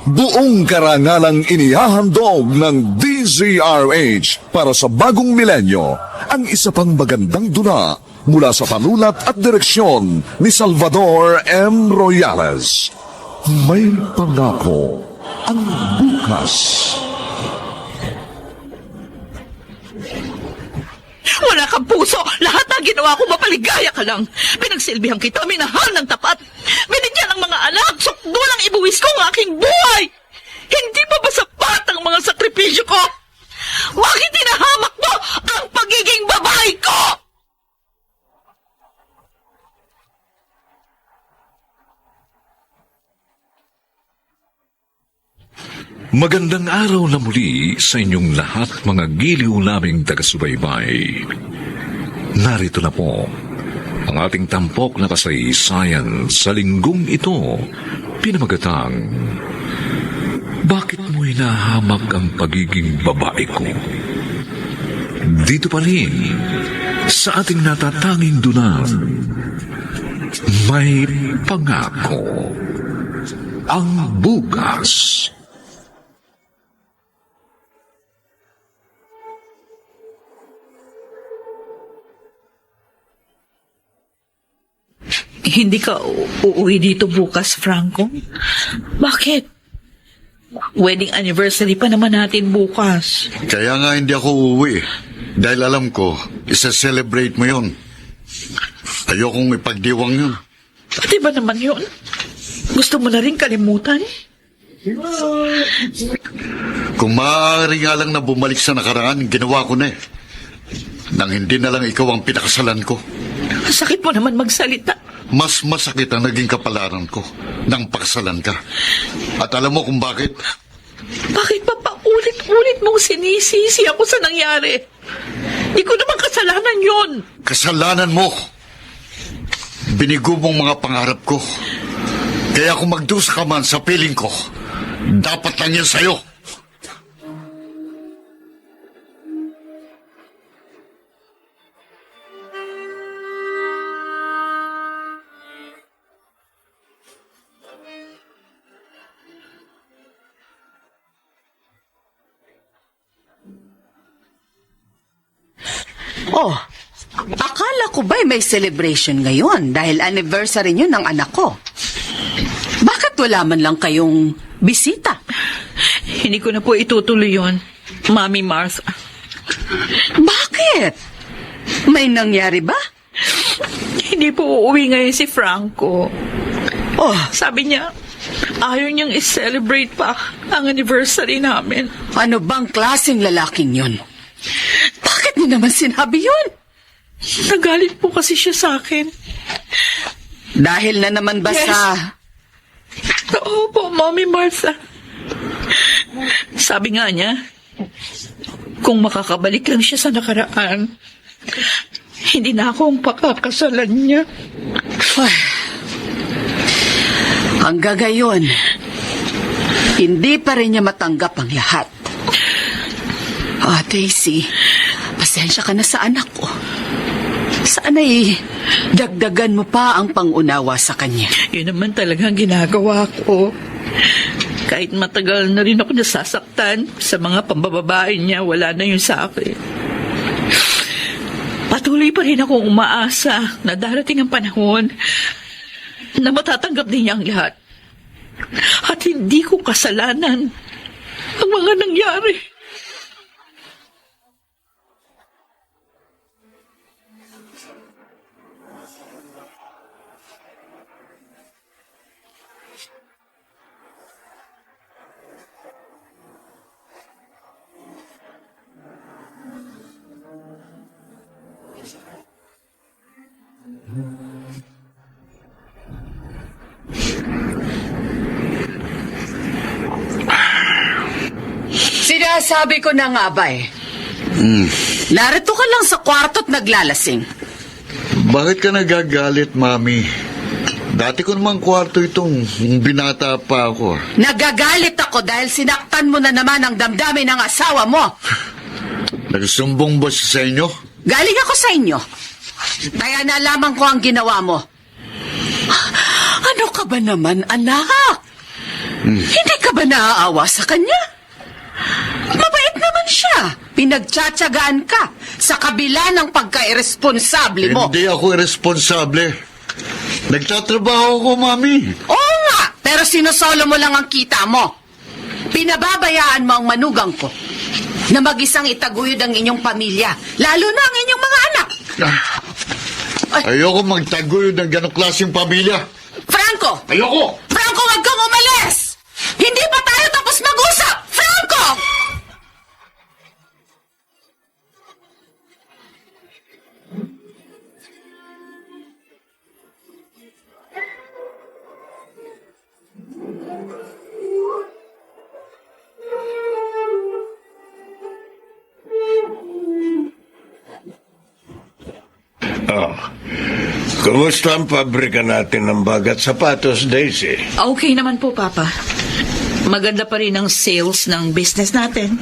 Buong karangalang inihahandog ng DZRH para sa bagong milenyo ang isa pang magandang dula mula sa panulat at direksyon ni Salvador M. Royales. May pangako ang bukas. Wala kang puso. Lahat ng ginawa ko, mapaligaya ka lang. Pinagsilbihan kita, minahal ng tapat. Binigyan ng mga anak, sukdulang ibuwis ko ang aking buhay. Hindi pa ba sapat ang mga sakripisyo ko? Bakit tinahamak mo ang pagiging babae ko? Magandang araw na muli sa inyong lahat, mga giliw naming taga-subaybay. Narito na po ang ating tampok na kasaysayan sa linggong ito, pinamagatang, Bakit mo hinahamak ang pagiging babae ko? Dito pa rin, sa ating natatanging dunan, may pangako ang bukas. Hindi ka uuwi dito bukas, Franco? Bakit? Wedding anniversary pa naman natin bukas. Kaya nga hindi ako uuwi. Dahil alam ko, isa-celebrate mo yun. Ayokong ipagdiwang yun. Pati ba naman yun? Gusto mo na rin kalimutan? Kung maaari nga lang na bumalik sa nakaraan, ginawa ko na eh. Nang hindi na lang ikaw ang pinakasalan ko. Sakit mo naman magsalita. Mas masakit ang naging kapalaran ko nang pakasalan ka. At alam mo kung bakit? Bakit pa paulit-ulit mong sinisisi ako sa nangyari? Di ko naman kasalanan yon. Kasalanan mo. Binigo mong mga pangarap ko. Kaya kung magdusa ka man sa piling ko, dapat lang yan sa'yo. Oh, akala ko ba'y may celebration ngayon dahil anniversary niyo ng anak ko? Bakit wala man lang kayong bisita? Hindi ko na po itutuloy yon, Mami Martha. Bakit? May nangyari ba? Hindi po uuwi ngayon si Franco. Oh, Sabi niya, ayaw niyang i-celebrate pa ang anniversary namin. ano bang klaseng lalaking yun? Bakit mo naman sinabi yun? Nagalit po kasi siya sa akin. Dahil na naman ba Yes. sa... Oo po, Mami Martha. Sabi nga niya, kung makakabalik lang siya sa nakaraan, hindi na ako ang pakakasalan niya. Ay, hanggang ngayon, hindi pa rin niya matanggap ang lahat. Daisy, pasensya ka na sa anak ko. Sana'y dagdagan mo pa ang pangunawa sa kanya. Yun naman talagang ginagawa ko. Kahit matagal na rin ako nasasaktan sa mga pambababae niya, wala na yun sa akin. Patuloy pa rin akong umaasa na darating ang panahon na matatanggap din niya ang lahat. At hindi ko kasalanan ang mga nangyari. Sinasabi ko na nga ba eh. Narito ka lang sa kwarto't naglalasing. Bakit ka nagagalit, Mami? Dati ko namang kwarto itong binata pa ako. Nagagalit ako dahil sinaktan mo na naman ang damdamin ng asawa mo. Nagsumbong ba siya sa inyo? Galing ako sa inyo. Kaya nalaman ko ang ginawa mo. Ano ka ba naman, anak? Hindi ka ba naaawa sa kanya? Mabait naman siya. Pinagtsatsagaan ka sa kabila ng pagka-irresponsable mo. Hindi ako irresponsable. Nagtatrabaho ako, Mami. Oo nga, pero sinusolo mo lang ang kita mo. Pinababayaan mo ang manugang ko na mag-isang itaguyod ang inyong pamilya, lalo na ang inyong mga anak. Ayoko magtaguyod ng ganong klaseng pamilya. Franco! Ayoko! Franco, wag kang umalis! Hindi pa tayo tapos mag-usap! Franco! Oh. Kumusta ang pabrika natin ng bagat sapatos, Daisy? Okay naman po, Papa. Maganda pa rin ang sales ng business natin.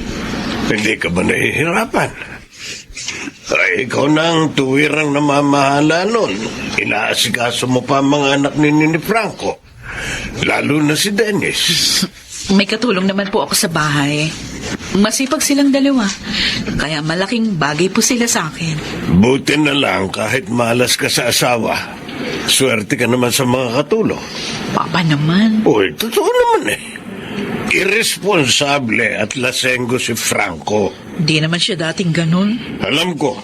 Hindi ka ba nahihirapan? Ay, ikaw na ang tuwirang namamahala nun. Inaasikaso mo pa ang mga anak ni Franco. Lalo na si Dennis. May katulong naman po ako sa bahay. Masipag silang dalawa. Kaya malaking bagay po sila sa akin. Buti na lang kahit malas ka sa asawa. Swerte ka naman sa mga katulong. Papa naman. Uy, totoo naman eh. Irresponsable at lasenggo si Franco. Di naman siya dating ganun. Alam ko.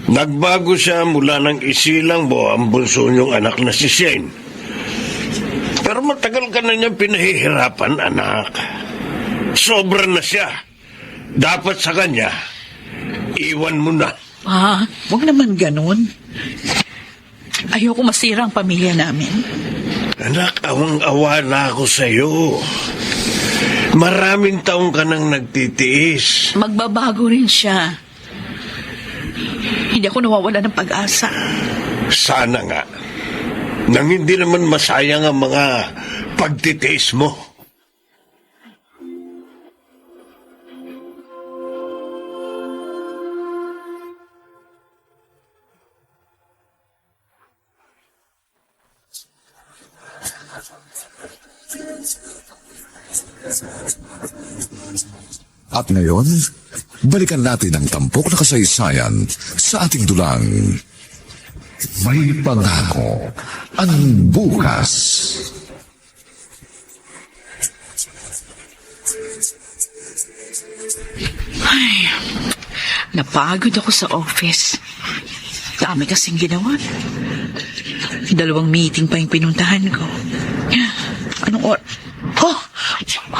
Nagbago siya mula ng isilang mo ang bunso niyong anak na si Shane. Pero matagal ka na niyang pinahihirapan, anak. Sobra na siya. Dapat sa kanya, iwan mo na. Pa, wag naman ganun. Ayoko masira ang pamilya namin. Anak, awang-awa na ako sa'yo. Maraming taong ka nang nagtitiis. Magbabago rin siya. Hindi ako nawawala ng pag-asa. Sana nga. Nang hindi naman masayang ang mga pagtitiis mo. At ngayon, balikan natin ang tampok na kasaysayan sa ating dulang. May pangako ang bukas. Ay, napagod ako sa office. Dami kasing ginawa. 2 meeting pa yung pinuntahan ko. Anong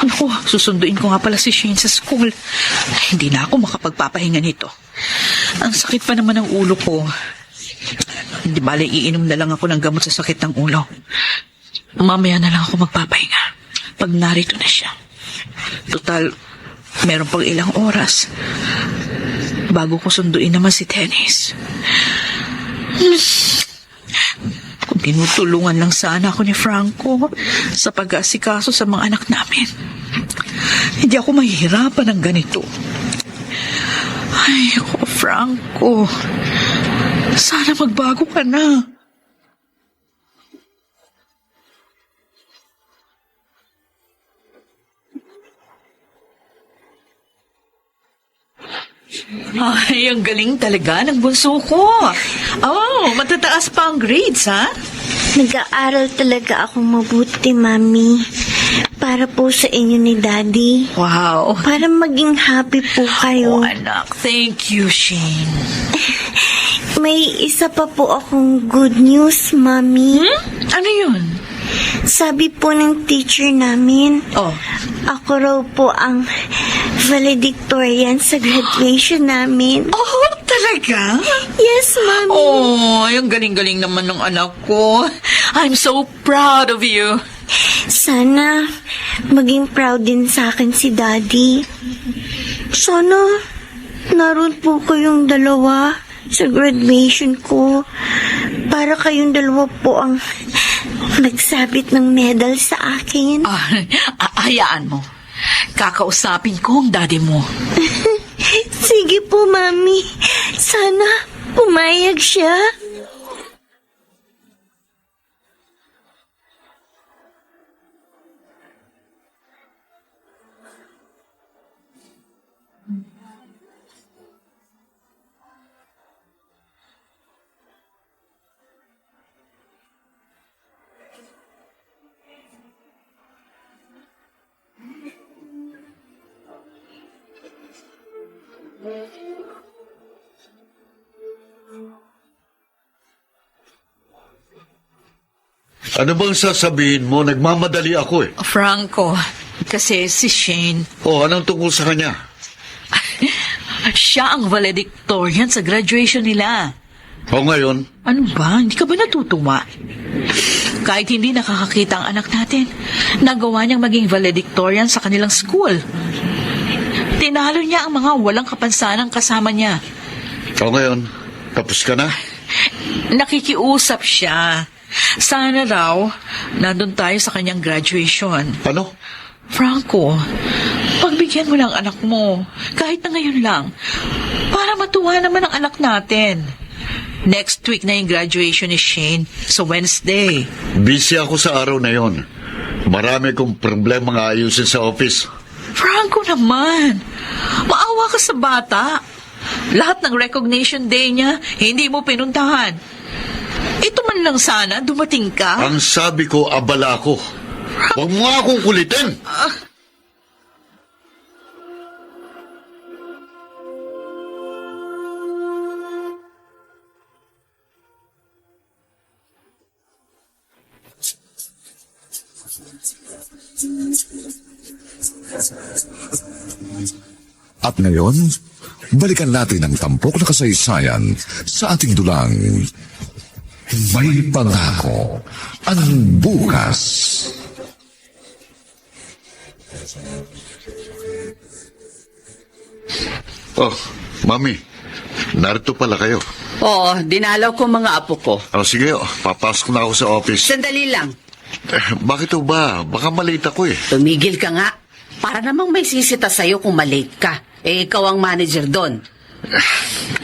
ano ko? Susunduin ko nga pala si Shane sa school. Ay, hindi na ako makapagpapahinga nito. Ang sakit pa naman ng ulo ko. Hindi bale, iinom na lang ako ng gamot sa sakit ng ulo. Mamaya na lang ako magpapahinga pag narito na siya. Total, meron pang ilang oras bago ko sunduin naman si Dennis. Kung tinutulungan lang sana ako ni Franco sa pag-aasikaso sa mga anak namin, hindi ako mahihirapan ng ganito. Ay, ako, Franco, sana magbago ka na. Ay, ang galing talaga ng bunso ko. Oh, matataas pa ang grades, ha? Nag-aaral talaga akong mabuti, Mami. Para po sa inyo ni Daddy. Wow. Para maging happy po kayo. Oh, anak. Thank you, Shane. May isa pa po akong good news, Mami. Ano yun? Sabi po ng teacher namin, Oh. ako raw po ang valedictorian sa graduation namin. Oh, talaga? Yes, Mami. Oh, ang galing-galing naman ng anak ko. I'm so proud of you. Sana maging proud din sa akin si Daddy. Sana naroon po kayong dalawa sa graduation ko. Para kayong dalawa po ang nagsabit ng medal sa akin. Hayaan mo. Kakausapin ko ang daddy mo. Sige po, Mami. Sana pumayag siya. Ano bang sasabihin mo? Nagmamadali ako eh. Franco, kasi si Shane, O, anong tungkol sa kanya? siya ang valedictorian sa graduation nila. O ngayon, Ano ba? Hindi ka ba natutuwa? Kahit hindi nakakakita ang anak natin, nagawa niyang maging valedictorian sa kanilang school. Tinalo niya ang mga walang kapansanang kasama niya. o ngayon, tapos ka na? Nakikiusap siya. Sana raw, nandun tayo sa kanyang graduation. Ano? Franco, pagbigyan mo ng anak mo, kahit na ngayon lang, para matuwa naman ang anak natin. Next week na yung graduation ni Shane, so Wednesday. Busy ako sa araw na yon. Marami kong problema nga ayusin sa office. Franco naman, maawa ka sa bata. Lahat ng recognition day niya, hindi mo pinuntahan. Ito man lang sana, dumating ka. Ang sabi ko, abala ko. Huwag mo nga akong kulitin. At ngayon, balikan natin ang tampok na kasaysayan sa ating dulang May Pangako ang Bukas. Oh, Mami, narito pala kayo. Oo, dinalaw ko mga apo ko. O sige, papasok na ako sa office. Sandali lang. Bakit o ba? Baka malate ako eh. Tumigil ka nga. Para namang may sisita sa'yo kung malate ka. Eh, ikaw ang manager doon.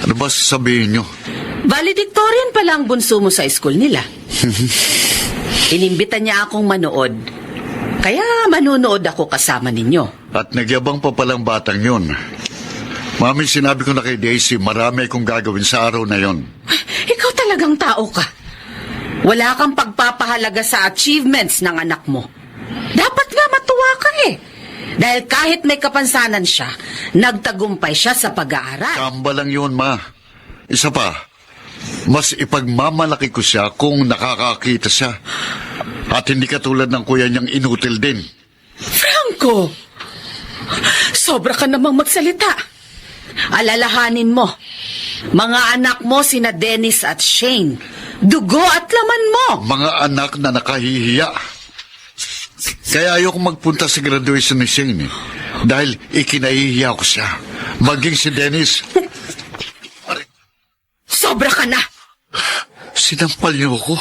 Ano ba sasabihin nyo? Valedictorian pala ang bunso mo sa school nila. Inimbita niya akong manood. Kaya manunood ako kasama ninyo. At nagyabang pa palang batang yun. Mami, sinabi ko na kay Daisy, marami akong gagawin sa araw na yon. Ikaw talagang tao ka. Wala kang pagpapahalaga sa achievements ng anak mo. Dapat nga matuwa ka eh. Dahil kahit may kapansanan siya, nagtagumpay siya sa pag-aaral. Kamba lang yun, Ma. Isa pa, mas ipagmamalaki ko siya kung nakakakita siya. At hindi katulad ng kuya niyang inutil din. Franco! Sobra ka namang magsalita. Alalahanin mo, mga anak mo sina Dennis at Shane. Dugo at laman mo. Mga anak na nakahihiya. Kaya ayoko magpunta sa graduation ni Shane eh. Dahil ikinahihiya ko siya. Maging si Dennis. Sobra ka na. Sinampal niyo ako.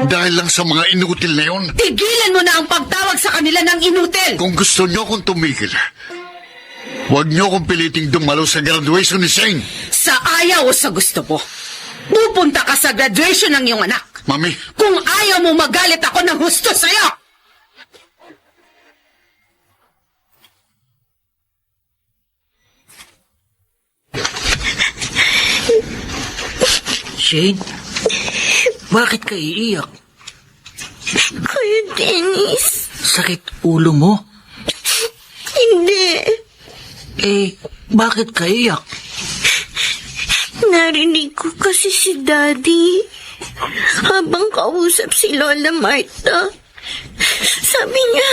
Dahil lang sa mga inutil na yun. Tigilan mo na ang pagtawag sa kanila ng inutil. Kung gusto niyo akong tumigil, huwag niyo akong piliting dumalo sa graduation ni Shane. Sa ayaw o sa gusto mo, pupunta ka sa graduation ng iyong anak. Mami, Kung ayaw mo magalit ako ng husto sa'yo. Shane, bakit ka iiyak? Kuya Dennis, Sakit ulo mo? hindi. Eh, bakit ka iiyak? Narinig ko kasi si Daddy habang kausap si Lola Marta. Sabi niya,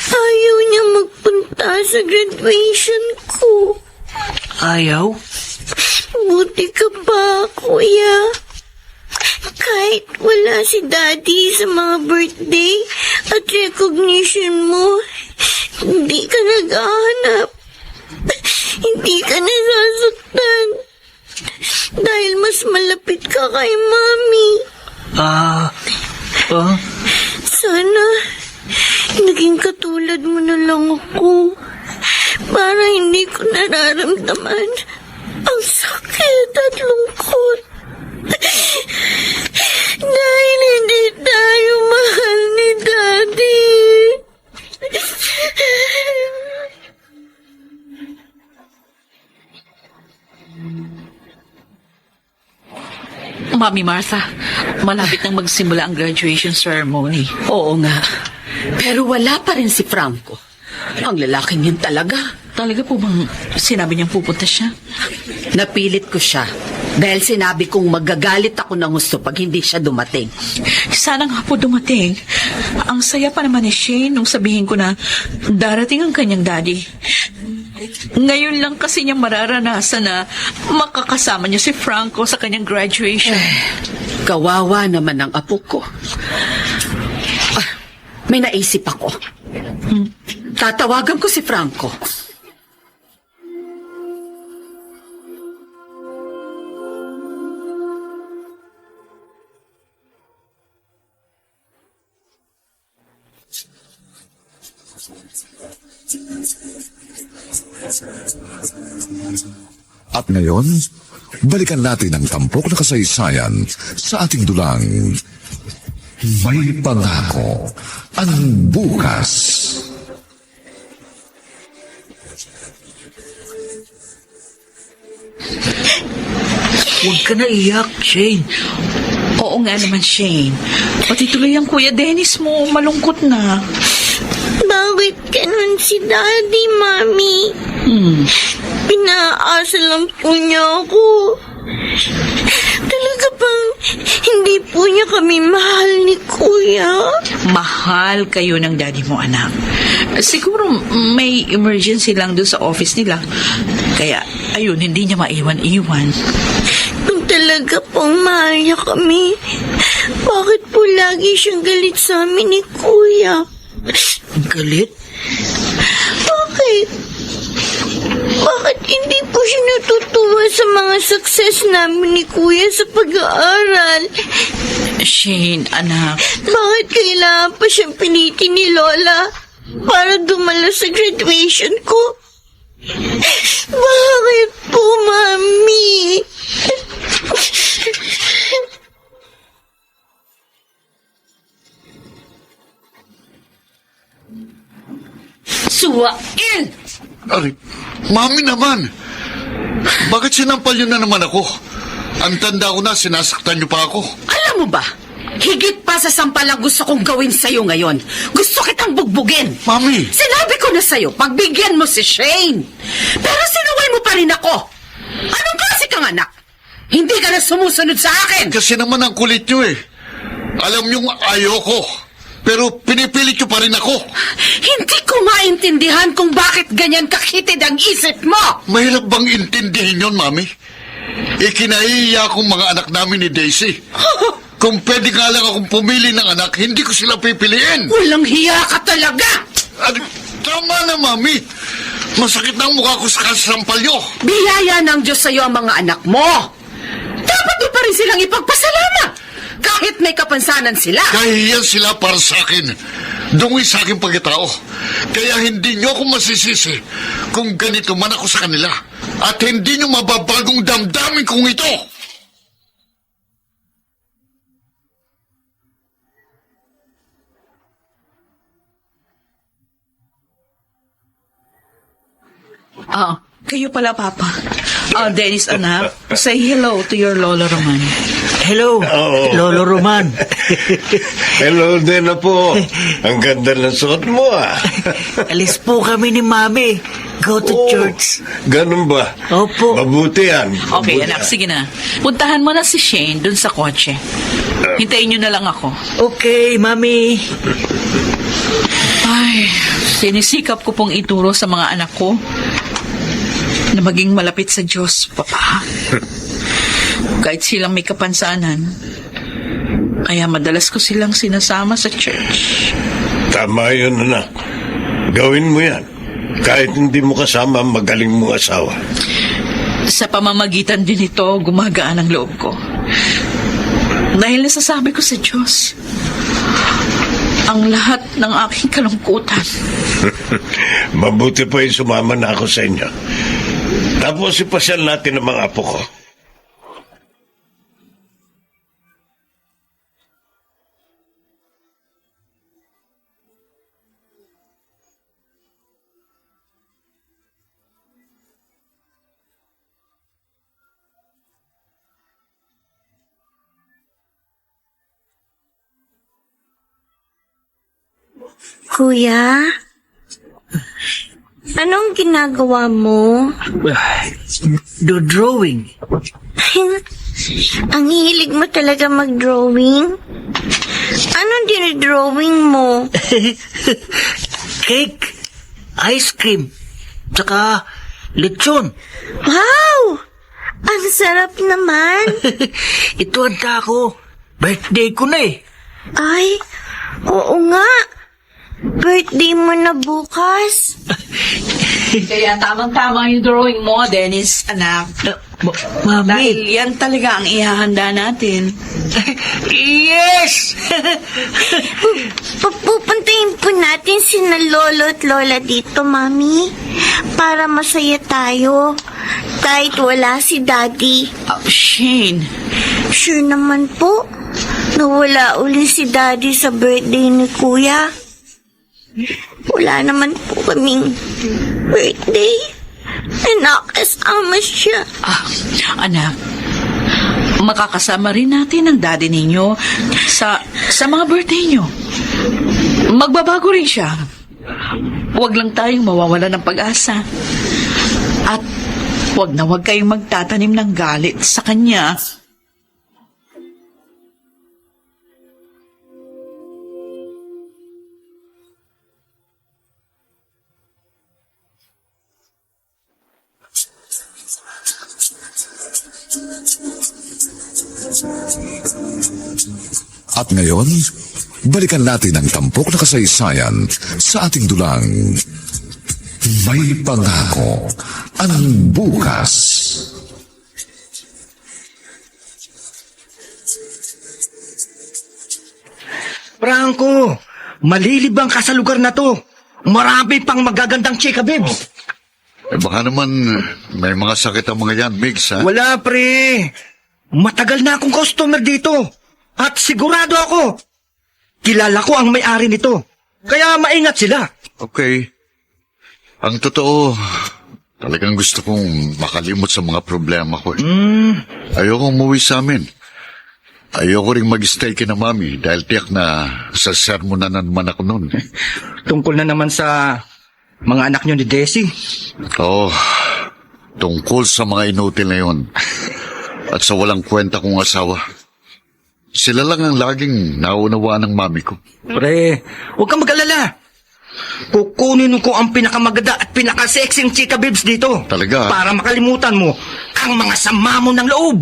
ayaw niya magpunta sa graduation ko. Ayaw? Buti ka pa, Kuya. Kahit wala si Daddy sa mga birthday at recognition mo, hindi ka naghahanap. Hindi ka nasasaktan. Dahil mas malapit ka kay Mami. Sana, naging katulad mo na lang ako. Para hindi ko nararamdaman ang sakit at lungkot. Dahil hindi tayo mahal ni Daddy. Mami Martha, malapit nang magsimula ang graduation ceremony. Oo nga. Pero wala pa rin si Franco. Ang lalaking yun talaga. Talaga po bang sinabi niyang pupunta siya? Napilit ko siya. Dahil sinabi kong magagalit ako ng gusto pag hindi siya dumating. Sana nga po dumating. Ang saya pa naman ni Shane nung sabihin ko na darating ang kanyang daddy. Ngayon lang kasi niya mararanasan na makakasama niya si Franco sa kanyang graduation. Kawawa naman ang apo ko. May naisip ako. Tatawagan ko si Franco. At ngayon, balikan natin ang tampok na kasaysayan sa ating dulang May Pangako ang Bukas. Huwag ka na iyak, Shane. Oo nga naman, Shane. Pati tuloy ang Kuya Dennis mo, malungkot na. Bakit ganun si Daddy, Mami? Pinaasa lang po niya ako. Talaga bang hindi po niya kami mahal ni Kuya? Mahal kayo ng daddy mo, anak. Siguro may emergency lang doon sa office nila. Kaya, ayun, hindi niya maiwan-iwan. Kung talaga pong mahal niya kami, bakit po lagi siyang galit sa amin ni Kuya? Ang galit? Bakit? Bakit hindi po siya natutuwa sa mga success namin ni Kuya sa pag-aaral? Shane, anak. Bakit kailangan pa siyang pilitin ni Lola para dumalo sa graduation ko? Bakit po, Mami? Suwail! Aray, Mami naman! Bakit sinampal niyo na naman ako? Ang tanda ko na, sinasaktan niyo pa ako. Alam mo ba, higit pa sa sampal ang gusto kong gawin sa'yo ngayon. Gusto kitang bugbugin. Mami! Sinabi ko na sa'yo, pagbigyan mo si Shane. Pero sinuway mo pa rin ako. Anong klase kang anak? Hindi ka na sumusunod sa akin. Kasi naman ang kulit niyo eh. Alam niyong ayoko. Pero pinipilit niyo pa rin ako. Hindi ko maintindihan kung bakit ganyan kakitid ang isip mo. Mahirap bang intindihin yon, Mami? Ikinahihiya akong mga anak namin ni Daisy. Kung pwede nga lang akong pumili ng anak, hindi ko sila pipiliin. Walang hiya ka talaga. Tama na, Mami. Masakit na ang mukha ko sa kasampal niyo. Biyaya ng Diyos sa'yo ang mga anak mo. Dapat mo pa rin silang ipagpasalamat. Kahit may kapansanan sila. Kahiyan sila para sa akin. Dungi sa aking pagkatao. Kaya hindi niyo ako masisisi kung ganito man ako sa kanila. At hindi niyo mababagong damdamin kong ito. Kayo pala, Papa. Dennis, anak, say hello to your Lola Roman. Hello, Oo. Lolo Roman. Hello din na po. Ang ganda ng suot mo ah. Alis po kami ni Mami. Go to Oh, church. Ganun ba? Opo. Mabuti yan. Okay, Mabuti anak, yan. sige na. Puntahan mo na si Shane dun sa kotse. Hintayin niyo na lang ako. Okay, Mami. Ay, sinisikap ko pong ituro sa mga anak ko na maging malapit sa Diyos, Papa. Kahit silang may kapansanan, kaya madalas ko silang sinasama sa church. Tama yun, anak. Gawin mo yan. Kahit hindi mo kasama ang magaling mong asawa. Sa pamamagitan din ito, gumagaan ang loob ko. Dahil nasasabi ko sa Diyos, ang lahat ng aking kalungkutan. Mabuti pa yung sumama na ako sa inyo. Tapos ipasyal natin ang mga apo ko. Kuya? Anong ginagawa mo? Do drawing. Ang hilig mo talaga mag-drawing? Anong dinidrawing mo? Cake, ice cream, tsaka lechon. Wow! Ang sarap naman. Ito handa ko. Birthday ko na eh. Ay, oo nga. Birthday mo na bukas. Kaya tamang-tama yung drawing mo, Dennis, anak. Mami. Dahil yan talaga ang ihahanda natin. Yes! Pupuntahin po natin sina lolo at lola dito, Mami. Para masaya tayo. Kahit wala si Daddy. Oh, Shane. Sure naman po. Nawala uli si Daddy sa birthday ni Kuya. Wala naman po kaming birthday. Nakasama siya. Anak, makakasama rin natin ang daddy ninyo sa mga birthday nyo. Magbabago rin siya. Huwag lang tayong mawawala ng pag-asa. At huwag na huwag kayong magtatanim ng galit sa kanya. At ngayon, balikan natin ang tampok na kasaysayan sa ating dulang May Pangako ang Bukas. Franco, malilibang ka sa lugar na to. Marami pang magagandang chika, babes. Baka naman may mga sakit ang mga yan, Migs, ha? Wala, pre. Matagal na akong customer dito. At sigurado ako, kilala ko ang may-ari nito. Kaya maingat sila. Okay. Ang totoo, talagang gusto kong makalimot sa mga problema ko. Ayoko umuwi sa amin. Ayoko rin mag-stay kina Mami dahil tiyak na sa sermon na naman ako noon. Tungkol na naman sa mga anak nyo ni Desi. Oo, tungkol sa mga inutil na yun. At sa walang kwenta kong asawa. Sila lang ang laging naunawaan ng Mami ko. Pre, huwag kang mag-alala. Kukunin ko ang pinakamaganda at pinakasexing chika babes dito. Talaga? Para makalimutan mo ang mga sama mo ng loob.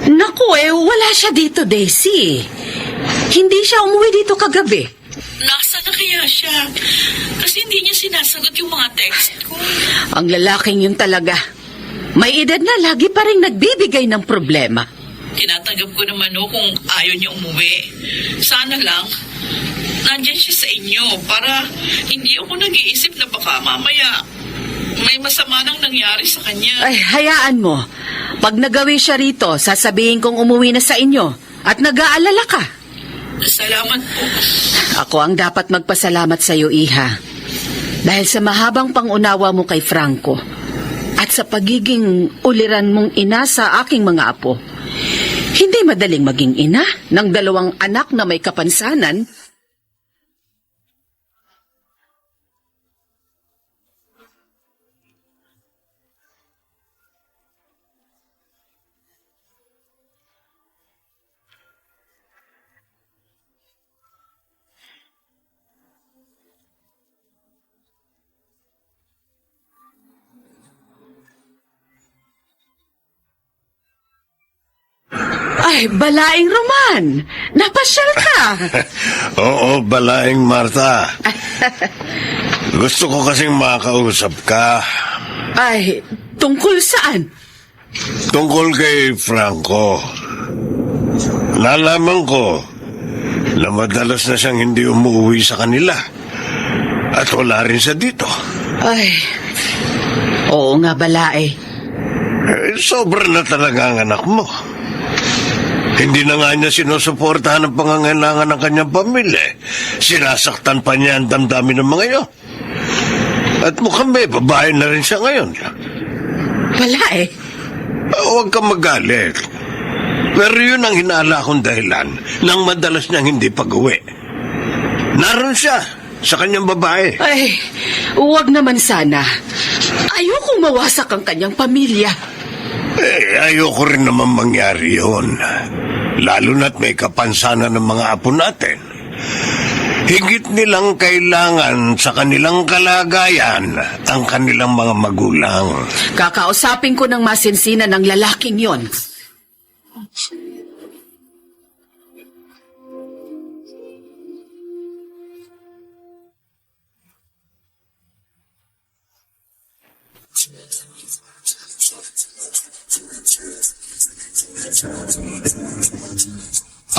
Naku wala siya dito, Daisy. Hindi siya umuwi dito kagabi. Nasa na kaya siya? Kasi hindi niya sinasagot yung mga text ko. Ang lalaking yun talaga. May edad na lagi pa rin nagbibigay ng problema. Tinatanggap ko naman kung ayaw niya umuwi. Sana lang, nandyan siya sa inyo para hindi ako nag-iisip na baka mamaya may masama nang nangyari sa kanya. Ay, hayaan mo. Pag nagawi siya rito, sasabihin kong umuwi na sa inyo at nag-aalala ka. Salamat po. Ako ang dapat magpasalamat sa iyo, Iha. Dahil sa mahabang pangunawa mo kay Franco at sa pagiging uliran mong ina sa aking mga apo. Hindi madaling maging ina ng 2 anak na may kapansanan. Ay, balaing Roman! Napasyal ka! Oo, balaing Marta. Gusto ko kasing makausap ka Ay, tungkol saan? tungkol kay Franco. Nalaman ko na madalas na siyang hindi umuwi sa kanila. At wala rin siya dito. Ay, oo nga balae. Sobra na talaga ang anak mo. Hindi na nga niya sinusuportahan ang pangangailangan ng kanyang pamilya. Sinasaktan pa niya ang damdamin ng mga iyo. At mukhang may babae na rin siya ngayon. Wala eh. Huwag kang magalit. Pero yun ang hinala kong dahilan nang madalas niyang hindi pag-uwi. Naroon siya sa kanyang babae. Ay, huwag naman sana. Ayokong mawasak ang kanyang pamilya. Ayoko rin naman mangyari yun. Lalo na't may kapansanan ng mga apo natin. Higit nilang kailangan sa kanilang kalagayan ang kanilang mga magulang. Kakausapin ko ng masinsinan ng lalaking yon.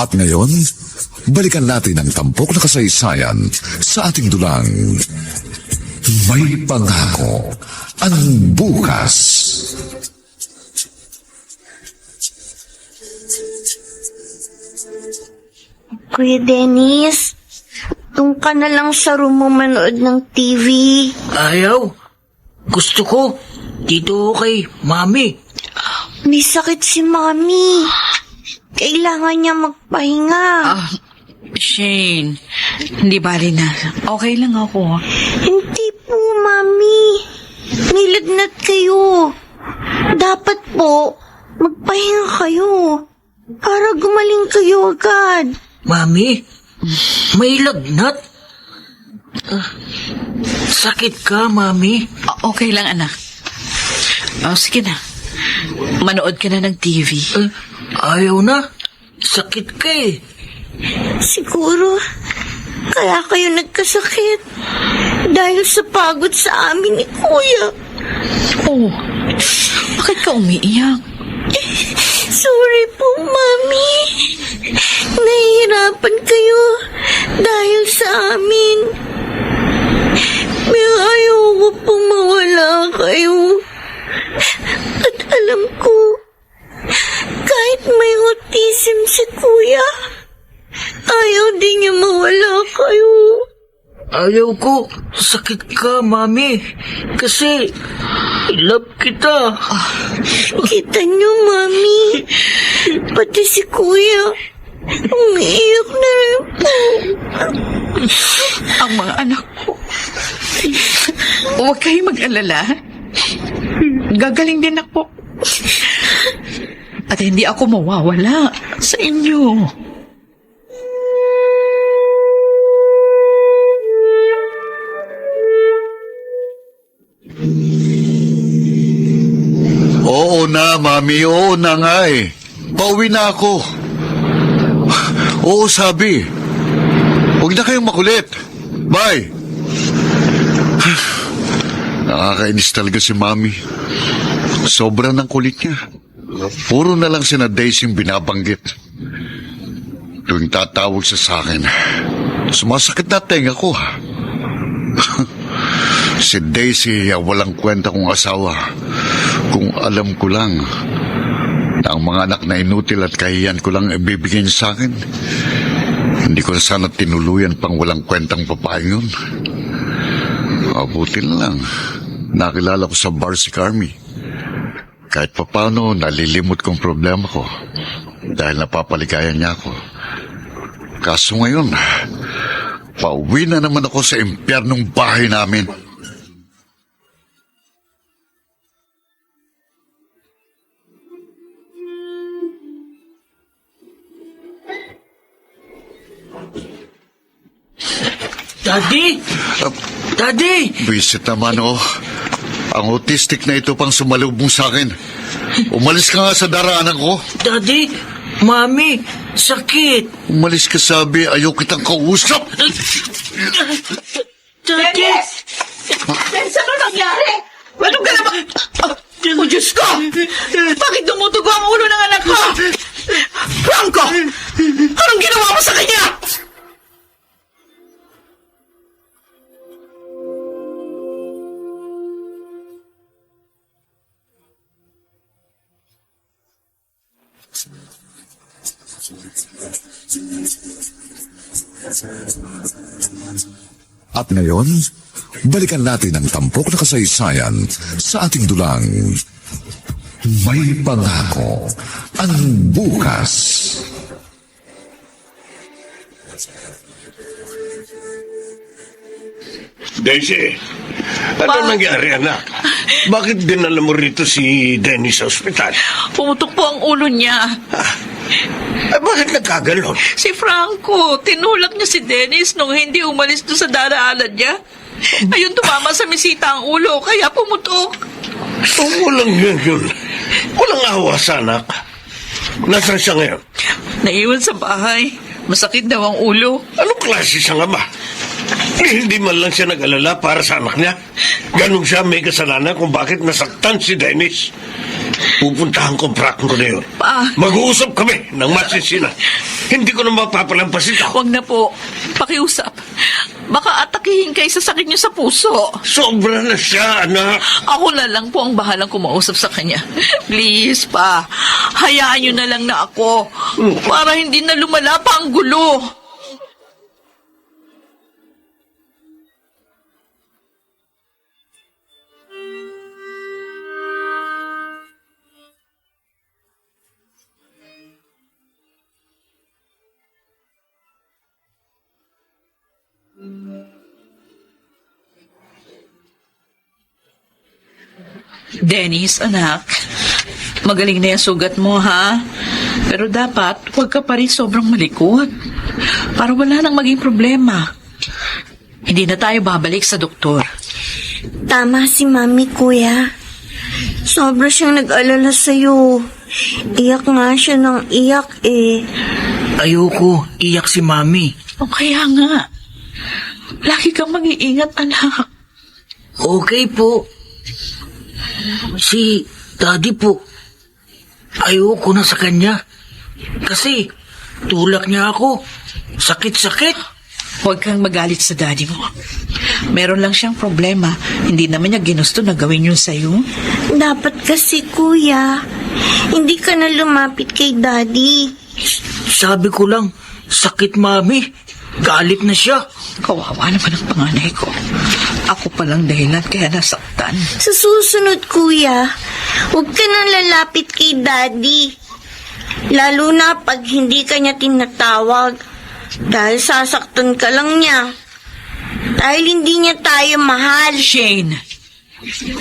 At ngayon, balikan natin ang tampok na kasaysayan sa ating dulang May Pangako ang Bukas. Kuya Dennis, doon ka na lang sa room mo manood ng TV. Ayaw. Gusto ko. Dito kay Mami. May sakit si Mami. Kailangan niya magpahinga. Shane, hindi bali na. Okay lang ako. Hindi po, Mami. Nilagnat kayo. Dapat po, magpahinga kayo. Para gumaling kayo agad. Mami, may lagnat. Sakit ka, Mami. Okay lang, anak. Sige na. Manood ka na ng TV. Ayaw na. Sakit ka eh. Siguro, kaya kayo nagkasakit. Dahil sa pagod sa amin ni Kuya. Oh, bakit ka umiiyak? Sorry po, Mami. Nahihirapan kayo dahil sa amin. Pero ayoko pong mawala kayo. At alam ko, kahit may autism si Kuya, ayaw din niya mawala kayo. Ayaw ko. Sakit ka, Mami. Kasi, love kita. Kita niyo, Mami. Pati si Kuya, umiiyak na rin po. Ang mga anak ko. Huwag kayo mag-alala. Gagaling din ako. At hindi ako mawawala sa inyo. Oo na, Mami. Oo na nga eh. Pauwi na ako. Oo, sabi. Huwag na kayong makulit. Bye. Nakakainis talaga si Mami. Sobra ng kulit niya. Puro na lang sina Daisy yung binabanggit. Tuwing tatawag siya sa akin, sumasakit na tenga ko. Si Daisy, walang kwenta kong asawa. Kung alam ko lang na ang mga anak na inutil at kahiyan ko lang ibibigay niya sa akin, hindi ko na sana tinuluyan pang walang kwentang babae yun. Mabuti na lang, nakilala ko sa bar si Carmi. Kahit papano, nalilimot kong problema ko dahil napapaligayan niya ako. Kaso ngayon, pauwi na naman ako sa impyernong bahay namin. Daddy! Daddy! Visit naman, oh. Ang autistic na ito pang sumalubong sa akin. Umalis ka nga sa daraanan ko. Daddy! Mami! Sakit! Umalis ka, sabi. Ayaw kitang kausap. Daddy! Dennis, ano nangyari? Ano ka na ba? Oh, Diyos ko! Bakit dumudugo ang ulo ng anak ko? Franco! Anong ginawa mo sa kanya? At ngayon, balikan natin ang tampok na kasaysayan sa ating dulang. May pangako ang bukas. Daisy, ano nangyari, anak? Bakit dinala mo rito si Dennis sa ospital? Pumutok po ang ulo niya. Bakit nagkaganon? Si Franco, tinulak niya si Dennis nung hindi umalis doon sa daraanan niya. Ayun, tumama sa misita ang ulo, kaya pumutok. Walang yun. Walang awa sa anak. Nasaan siya ngayon? Naiwan sa bahay. Masakit daw ang ulo. Anong klase siyang ama? Hindi man lang siya nag-alala para sa anak niya. Ganun siya may kasalanan kung bakit nasaktan si Dennis. Pupuntahan ko ang Franco na yun. Pa. Mag-uusap kami ng masisinan. Hindi ko na mapapalampasin ito. Huwag na po. Pakiusap. Baka atakihin kayo sa sakit niyo sa puso. Sobra na siya, anak. Ako na lang po ang bahalang kumausap sa kanya. Please, pa. Hayaan niyo na lang na ako. Para hindi na lumala pa ang gulo. Dennis, anak, magaling na yung sugat mo, ha? Pero dapat, huwag ka pa rin sobrang malikot. Para wala nang maging problema. Hindi na tayo babalik sa doktor. Tama si Mami, Kuya. Sobra siyang nag-alala sa'yo. Iyak nga siya ng iyak eh. Ayoko, iyak si Mami. O kaya nga. Lagi kang mag-iingat, anak. Okay po. Si Daddy po, ayoko na sa kanya. Kasi tulak niya ako. Sakit-sakit. Huwag kang magalit sa daddy mo. Meron lang siyang problema. Hindi naman niya ginusto na gawin yun sa'yo. Dapat kasi, Kuya, hindi ka na lumapit kay Daddy. Sabi ko lang, sakit Mami. Galit na siya. Kawawa naman ang panganay ko. Ako palang dahilan kaya nasaktan. Sa susunod, Kuya, huwag ka nang lalapit kay Daddy. Lalo na pag hindi ka niya tinatawag. Dahil sasaktan ka lang niya. Dahil hindi niya tayo mahal. Shane,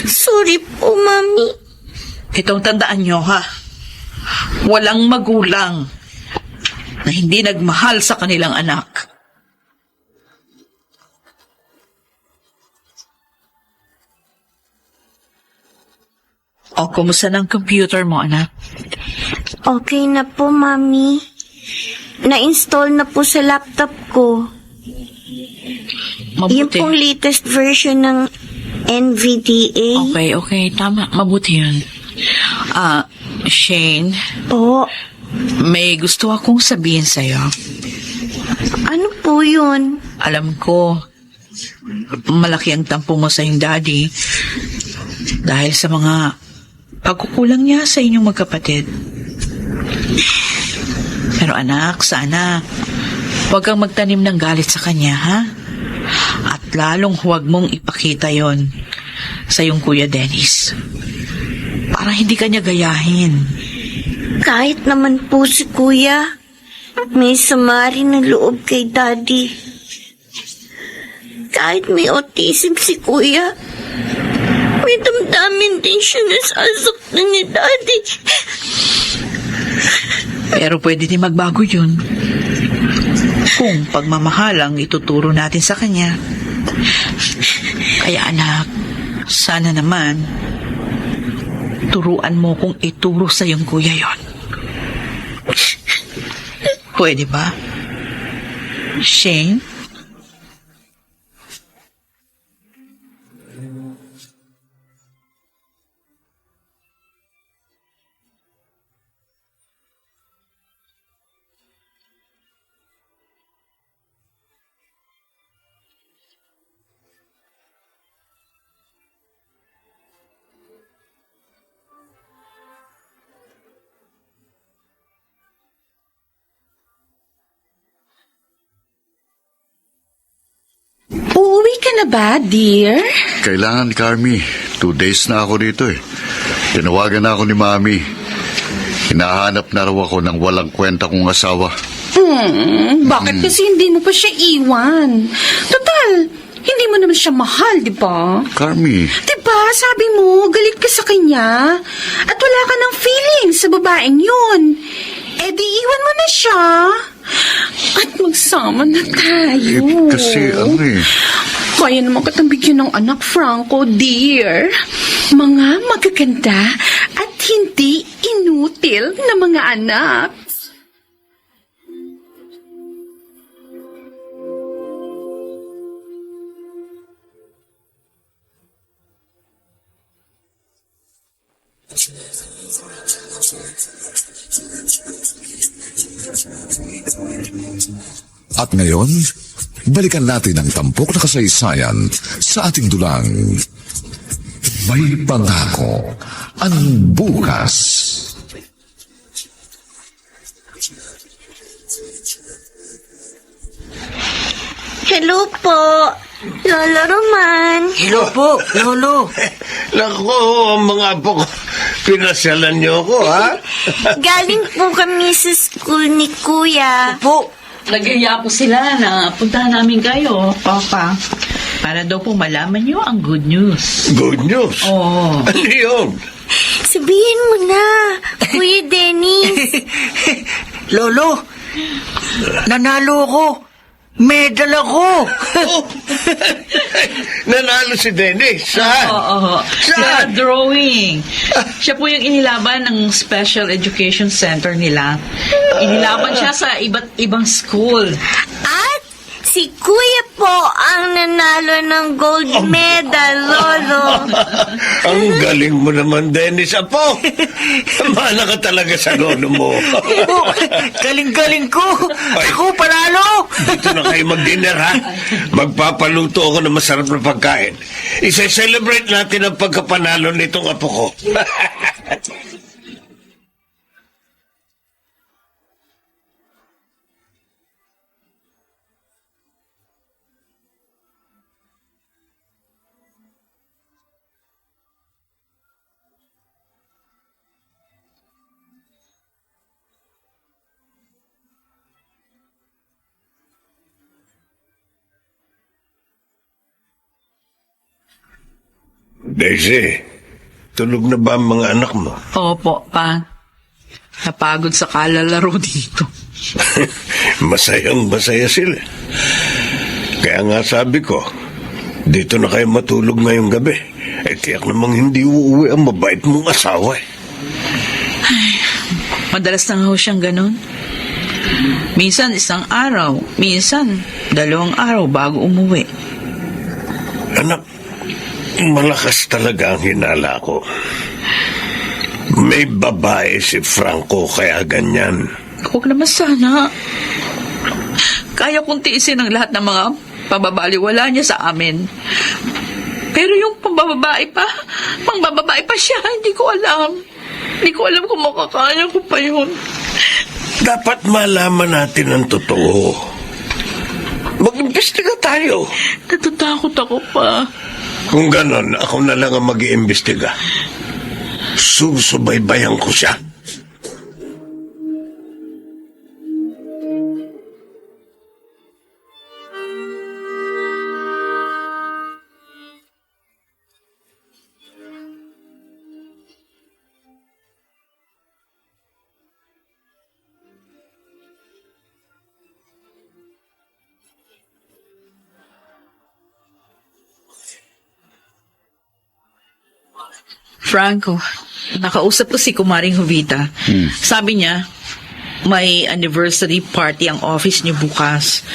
Sorry po, Mami. itong tandaan niyo, ha? Walang magulang na hindi nagmahal sa kanilang anak. O, kumusta ng computer mo, anak? Okay na po, Mami. Na-install na po sa laptop ko. Yung Mabuti. pong latest version ng NVDA. Okay. Tama. Mabuti yun. Shane, Po, may gusto akong sabihin sa'yo. ano po yun? Alam ko, malaki ang tampo mo sa iyong daddy dahil sa mga pagkukulang niya sa inyong magkapatid. Pero anak, sana huwag kang magtanim ng galit sa kanya, ha? At lalong huwag mong ipakita yon sa iyong Kuya Dennis. Para hindi ka niya gayahin. Kahit naman po si Kuya, may sama rin ng loob kay Daddy. Kahit may autism si Kuya, may damdamin din siya na sasaktan ni Daddy. Pero pwede din magbago yun. Kung pagmamahal ang ituturo natin sa kanya. Kaya anak, sana naman, turuan mo kung ituro sa iyong kuya yon. Pwede ba? Shane? na ba, dear? Kailangan, Carmi. 2 days na ako dito eh. Tinawagan na ako ni Mami. Hinahanap na raw ako ng walang kwenta kong asawa. Bakit kasi hindi mo pa siya iwan? Total, hindi mo naman siya mahal, di ba? Carmi, Diba, sabi mo, galit ka sa kanya at wala ka ng feelings sa babaeng yun. Eh di iwan mo na siya at magsama na tayo. kasi Kaya naman kitang bigyan ng anak, Franco, dear. Mga magaganda at hindi inutil na mga anak. At ngayon, balikan natin ang tampok na kasaysayan sa ating dulang. May pangako ang bukas. Hello po, Lolo Roman. Hello po, Lolo. Naku, ang mga apo ko, pinasyalan niyo ako, ha? Galing po kami sa school ni Kuya. Po, Nagaya po sila na puntahan namin kayo, Papa. Para daw po malaman niyo ang good news. Good news. Oo. Ano yun? Sabihin mo na, Kuya Dennis. Lolo, nanalo ko. Medal ako. Oh, nanalo si Dennis, ha? Oo. Sa Saan? drawing. Siya po yung inilaban ng Special Education Center nila. Inilaban siya sa iba't ibang school. At si Kuya po ang nanalo ng gold medal, Lolo. Ang galing mo naman, Dennis, apo. Mana ka talaga sa lolo mo. Po, galing-galing ko. Ako panalo. Dito na kayo mag-dinner, ha? Magpapaluto ako ng masarap na pagkain. Isa-celebrate natin ang pagkapanalo nitong apo ko. Daisy, tulog na ba ang mga anak mo? Opo, Pa. Napagod sa kalalaro dito. Masayang-masaya sila. Kaya nga sabi ko, dito na kayo matulog ngayong gabi. Eh, tiyak namang hindi uuwi ang mabait mong asawa eh. Madalas na nga ho siyang ganun. Minsan 1 araw, minsan 2 araw bago umuwi. Anak, malakas talaga ang hinala ko. May babae si Franco kaya ganyan. Huwag naman sana. Kaya kong tiisin ang lahat ng mga pababaliwala niya sa amin. Pero yung pambababae pa siya, hindi ko alam. Hindi ko alam kung makakaya ko pa yun. Dapat malaman natin ang totoo. Mag-imbestiga tayo. Natatakot ako pa. Kung ganon, ako na lang ang mag-iimbestiga. Susubaybayan ko siya. Franco, nakausap ko si Kumaring Jovita. Sabi niya, may anniversary party ang office niyo bukas.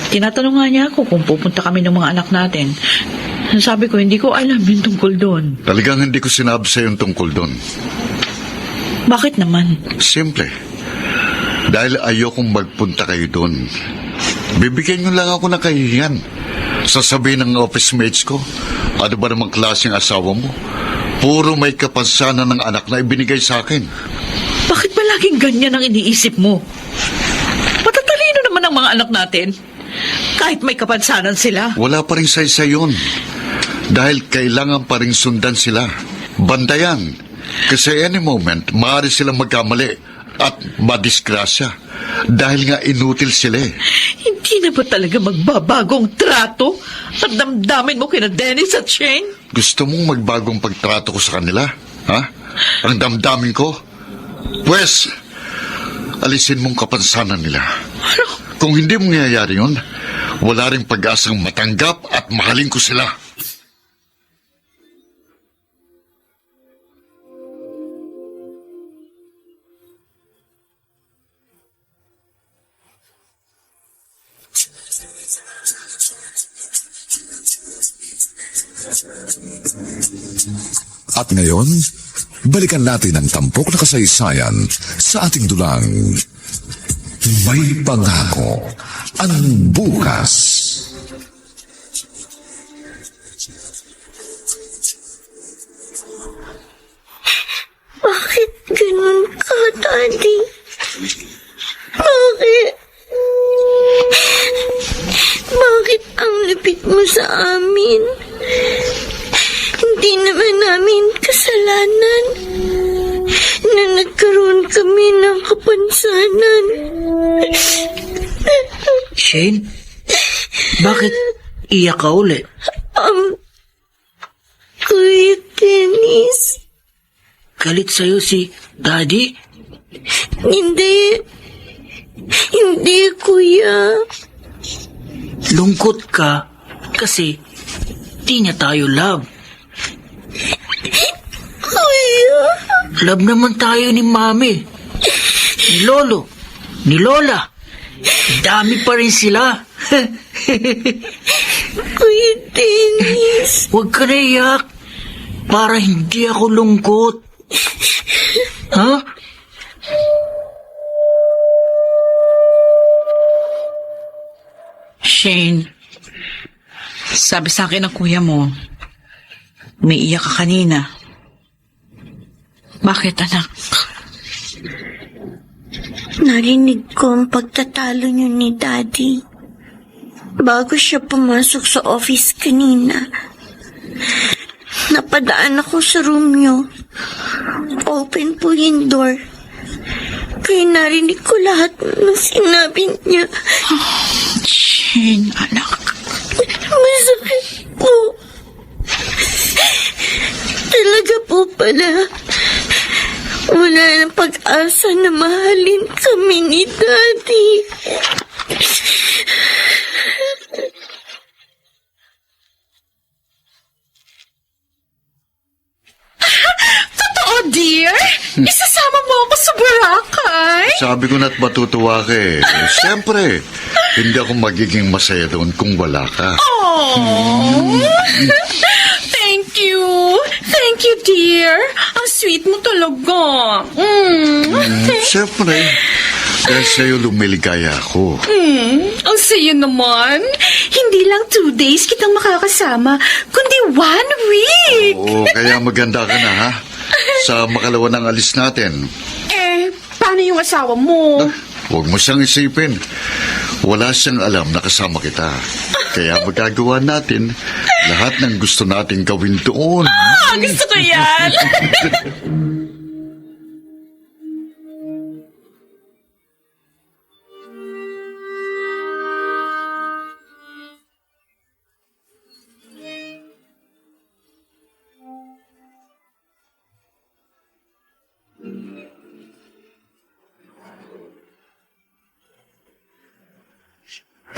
Tinatanong nga niya ako kung pupunta kami ng mga anak natin. Sabi ko, hindi ko alam yung tungkol doon. talagang hindi ko sinabi sa'yo yung tungkol doon. Bakit naman? Simple. Dahil ayokong magpunta kayo doon. Bibigyan nyo lang ako ng kahihiyan. Sasabihin ng office mates ko, ano ba namang klaseng asawa mo? Puro may kapansanan ng anak na ibinigay sa akin. Bakit ba laging ganyan ang iniisip mo? Matatalino naman ang mga anak natin. Kahit may kapansanan sila. Wala pa rin saysay yun. Dahil kailangan pa rin sundan sila. Bandayan. Kasi any moment, maaari silang magkamali at madisgrasya. Dahil nga inutil sila eh. Hindi na ba talaga magbabagong trato at damdamin mo kina Dennis at Shane? Gusto mong magbagong pagtrato ko sa kanila? Ha? Ang damdamin ko? Pwes, alisin mong kapansanan nila. Kung hindi mong nangyayari yun, wala ring pag-asang matanggap at mahalin ko sila. At ngayon, balikan natin ang tampok na kasaysayan sa ating dulang May Pangako ang Bukas. Bakit ganun ka, Daddy? Bakit? Bakit ang lapit mo sa amin? Hindi naman namin kasalanan na nagkaroon kami ng kapansanan. Shane, bakit iyak ka uli? Kuya Dennis, Galit sa'yo si Daddy? hindi, kuya. Lungkot ka kasi di niya tayo love. Kuya, Love naman tayo ni Mami, ni Lolo, ni Lola. Dami pa rin sila. Kuya Dennis. Huwag ka na iyak para hindi ako lungkot. Ha? Shane, sabi sa akin ng kuya mo, umiiyak ka kanina. Bakit, anak? Narinig ko ang pagtatalo niyo ni Daddy. Bago siya pumasok sa office kanina, napadaan ako sa room niyo. Open po yung door. Kaya narinig ko lahat ng sinabi niya. Shane, anak. Masakit po. Talaga po pala. Wala nang pag-asa na mahalin kami ni Daddy. Totoo, dear? Isasama mo ako sa Boracay? Sabi ko na't matutuwa ka eh. Siyempre, hindi ako magiging masaya doon kung wala ka. Oh, thank you. Thank you, dear. Ang sweet mo talaga. Siyempre, dahil sa'yo lumiligaya ako. Ang sayo naman. Hindi lang 2 days kitang makakasama, kundi 1 week. Oo, kaya maganda ka na ha. Sa makalawa ng alis natin. Paano yung asawa mo? Huwag mo siyang isipin. Wala siyang alam na kasama kita. Kaya magagawa natin lahat ng gusto nating gawin doon. Gusto ko yan.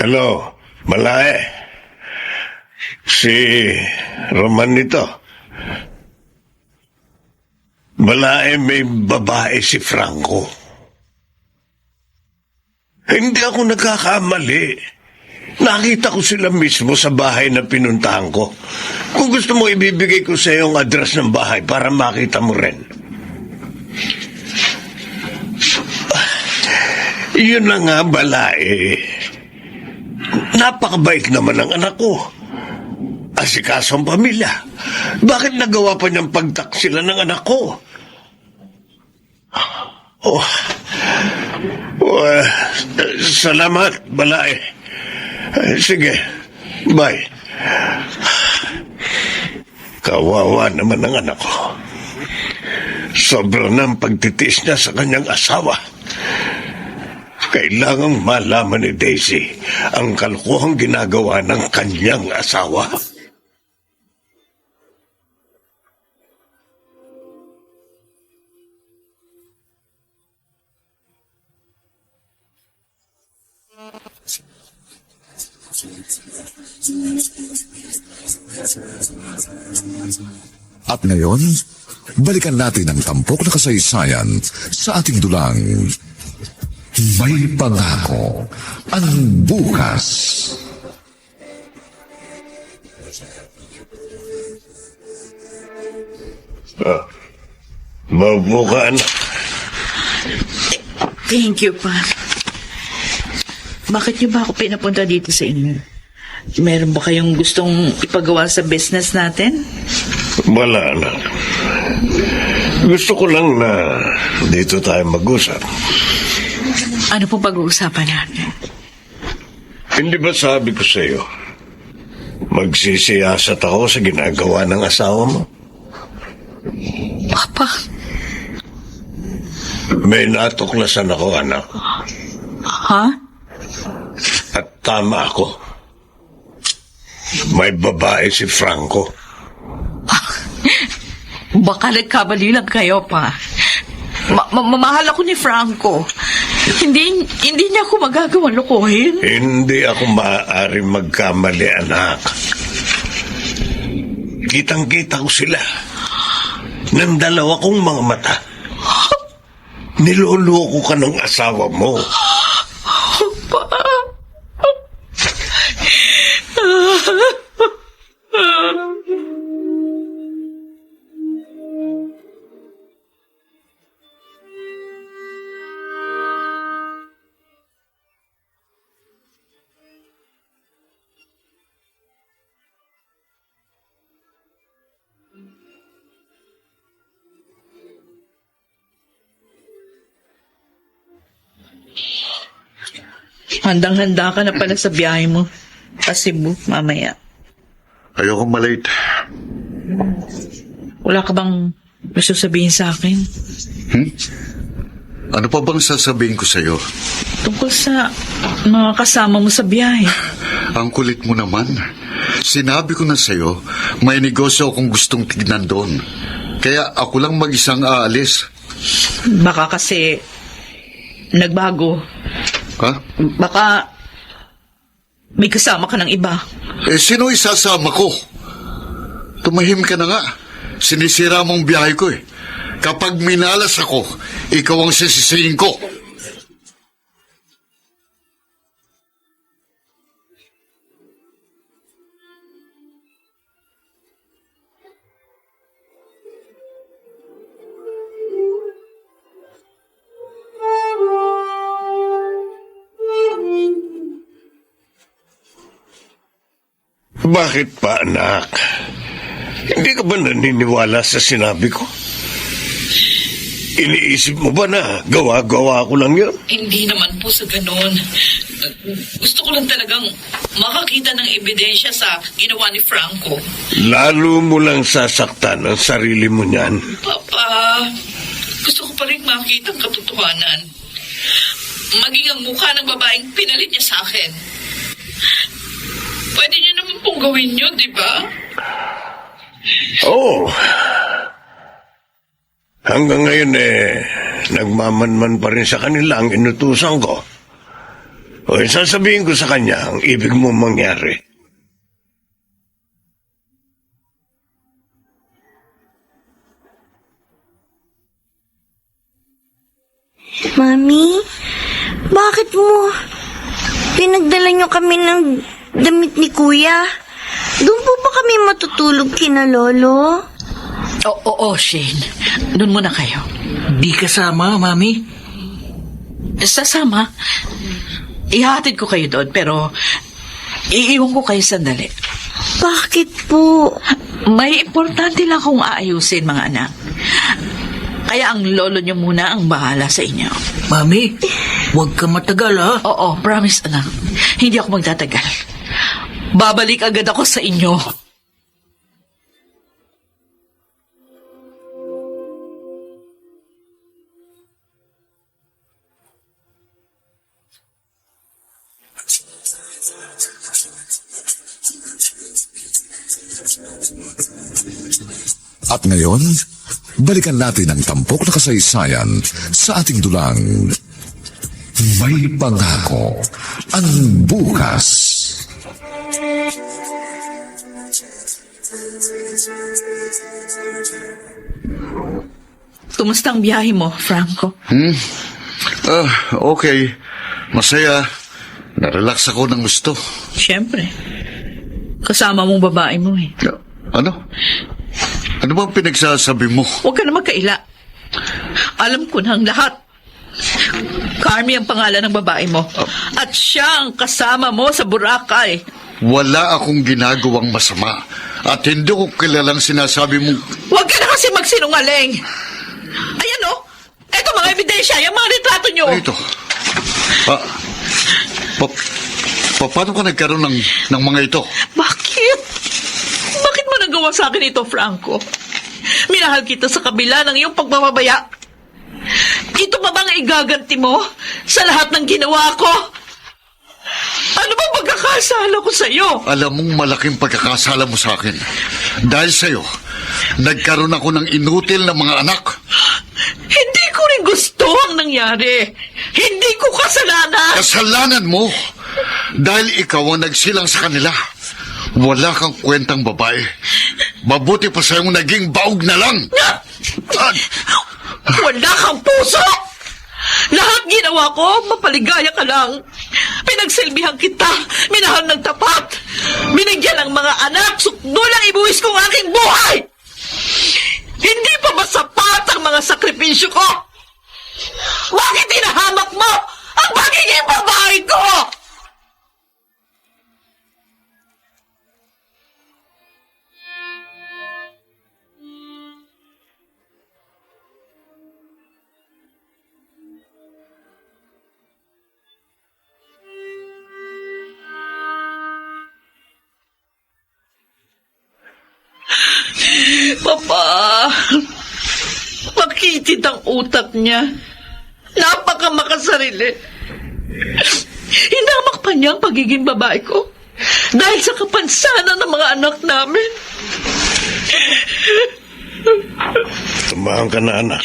Hello, Malae. Si Roman nito. Malae, may babae si Franco. Hindi ako nagkakamali. Nakita ko sila mismo sa bahay na pinuntahan ko. Kung gusto mo, ibibigay ko sa iyo ang address ng bahay para makita mo rin. Yun na nga, Balae. Napakabait naman ang anak ko. Asikaso ang pamilya. Bakit nagawa pa niyang pagtaksila ng anak ko? Salamat, Balae. Sige, bye. Kawawa naman ang anak ko. Sobra na ang pagtitiis niya sa kanyang asawa. Kailangang malaman ni Daisy ang kalkuhang ginagawa ng kanyang asawa. At ngayon, balikan natin ang tampok na kasaysayan sa ating dulang. May pangako ang bukas. Maupo ka, anak. Thank you, pa. Bakit niyo ba ako pinapunta dito sa inyo? Meron ba kayong gustong ipagawa sa business natin? Wala, anak. Gusto ko lang na dito tayo mag-usap. Ano pong pag-uusapan natin? Hindi ba sabi ko sa iyo, magsisiyasat ako sa ginagawa ng asawa mo? Papa, May natuklasan ako, anak. ha? At tama ako. May babae si Franco. Baka nagkamali lang kayo, pa. Mamahal ako ni Franco. Hindi niya ako magagawang lukuhin. Hindi ako maaari magkamali, anak. Kitang-kita ko sila. Nang dalawa kong mga mata. Niloloko ka ng asawa mo. Handang-handa ka na pala sa biyahe mo. Sa Cebu, mamaya. Ayoko malate. Wala ka bang gusto sabihin sa akin? Ano pa bang sasabihin ko sa'yo? Tungkol sa mga kasama mo sa biyahe. Ang kulit mo naman. Sinabi ko na sa'yo, may negosyo akong gustong tignan doon. Kaya ako lang mag-isang aalis. Baka kasi nagbago. Ha? Baka may kasama ka ng iba. Sino isasama ko? Tumahim ka na nga. Sinisira mong biyahe ko eh. Kapag minalas ako, ikaw ang sisisihin ko. Bakit pa, anak? Hindi ka ba naniniwala sa sinabi ko? Iniisip mo ba na gawa-gawa ko lang yun? Hindi naman po sa ganun. Gusto ko lang talagang makakita ng ebidensya sa ginawa ni Franco. Lalo mo lang sasaktan ang sarili mo niyan. Papa, gusto ko pa rin makita ang katotohanan. Maging ang mukha ng babaeng pinalit niya sa akin. Pwede niyo naman pong gawin yun, di ba? Oo. Hanggang ngayon nagmamanman pa rin sa kanila ang inutusan ko. O sasabihin ko sa kanya ang ibig mo mangyari. Mami, bakit mo pinagdala niyo kami ng damit ni Kuya? Doon po ba kami matutulog kina Lolo? Oo, Shane. Doon muna kayo. Di kasama, Mami. Sasama. Ihatid ko kayo doon, pero iiwan ko kayo sandali. Bakit po? May importante lang akong aayusin, mga anak. Kaya ang lolo niyo muna ang bahala sa inyo. Mami, Huwag ka matagal, ha? Oo, promise, anak. Hindi ako magtatagal. Babalik agad ako sa inyo. At ngayon, balikan natin ang tampok na kasaysayan sa ating dulang May Pangako ang Bukas. Kumusta ang biyahe mo, Franco? Okay. Masaya. Narelax ako ng gusto. Siyempre. Kasama mong babae mo eh. Ano? Ano bang pinagsasabi mo? Huwag ka na magkaila. Alam ko na ang lahat. Carmi ang pangalan ng babae mo. At siya ang kasama mo sa Boracay. Wala akong ginagawang masama. At hindi ko kilalang sinasabi mo. Huwag ka na kasi magsinungaling. Ayan o. Eto mga ebidensya, yung mga retrato nyo. Ito. Paano ka nagkaroon ng mga ito? Bakit? Bakit mo nagawa sa akin ito, Franco? Minahal kita sa kabila ng iyong pagmamabaya. Ito pa bang igaganti mo sa lahat ng ginawa ko? Ano bang pagkakasala ko sa iyo? Alam mong malaking pagkakasala mo sa akin. Dahil sa'yo, nagkaroon ako ng inutil na mga anak. Hindi ko rin gusto ang nangyari. Hindi ko kasalanan. Kasalanan mo. Dahil ikaw ang nagsilang sa kanila. Wala kang kwentang babae. Mabuti pa sa'yong naging baog na lang. Wala kang puso! Lahat ginawa ko, mapaligaya ka lang. Pinagsilbihan kita, minahal ng tapat. Binigyan ng mga anak, sukdulang ibuwis ko ang aking buhay! Hindi pa ba sapat ang mga sakripisyo ko? Bakit tinahamak mo ang pagiging babae ko? Papa, makitid ang utak niya. Napakamakasarili. Hinamak pa niya ang pagiging babae ko dahil sa kapansanan ng mga anak namin. Tumahan ka na, anak.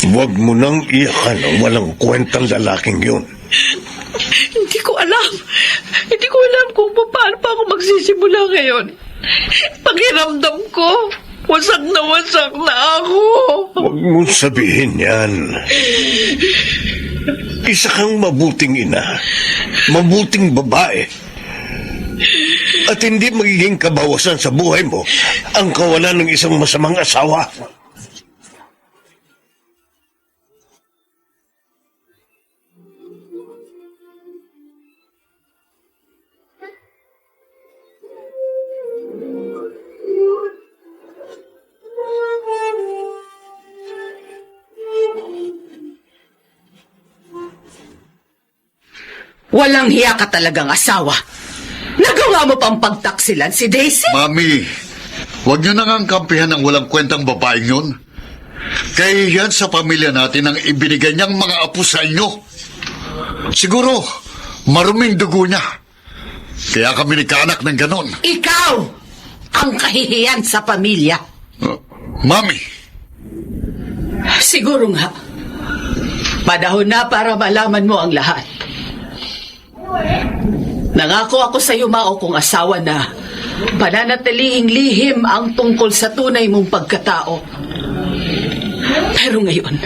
Huwag mo nang iyakan ang walang kwentang lalaking yun. Hindi ko alam. Hindi ko alam kung paano pa ako magsisimula ngayon. Pakiramdam ko, wasak na ako. Huwag mong sabihin yan. Isa kang mabuting ina, mabuting babae. At hindi magiging kabawasan sa buhay mo ang kawalan ng isang masamang asawa. Walang hiya ka talagang asawa. Nagawa mo pang pagtaksilan si Daisy? Mami, huwag niyo nang kampihan ng walang kwentang babaeng yun. Kaya yan sa pamilya natin ang ibinigay niyang mga apo sa inyo. Siguro, maruming dugo niya. Kaya kami nagkaanak ng ganon. Ikaw ang kahihiyan sa pamilya. Mami. Siguro nga. Panahon na para malaman mo ang lahat. Nangako ako sa iyo, Mao, kong asawa na pananatilihing lihim ang tungkol sa tunay mong pagkatao. Pero ngayon,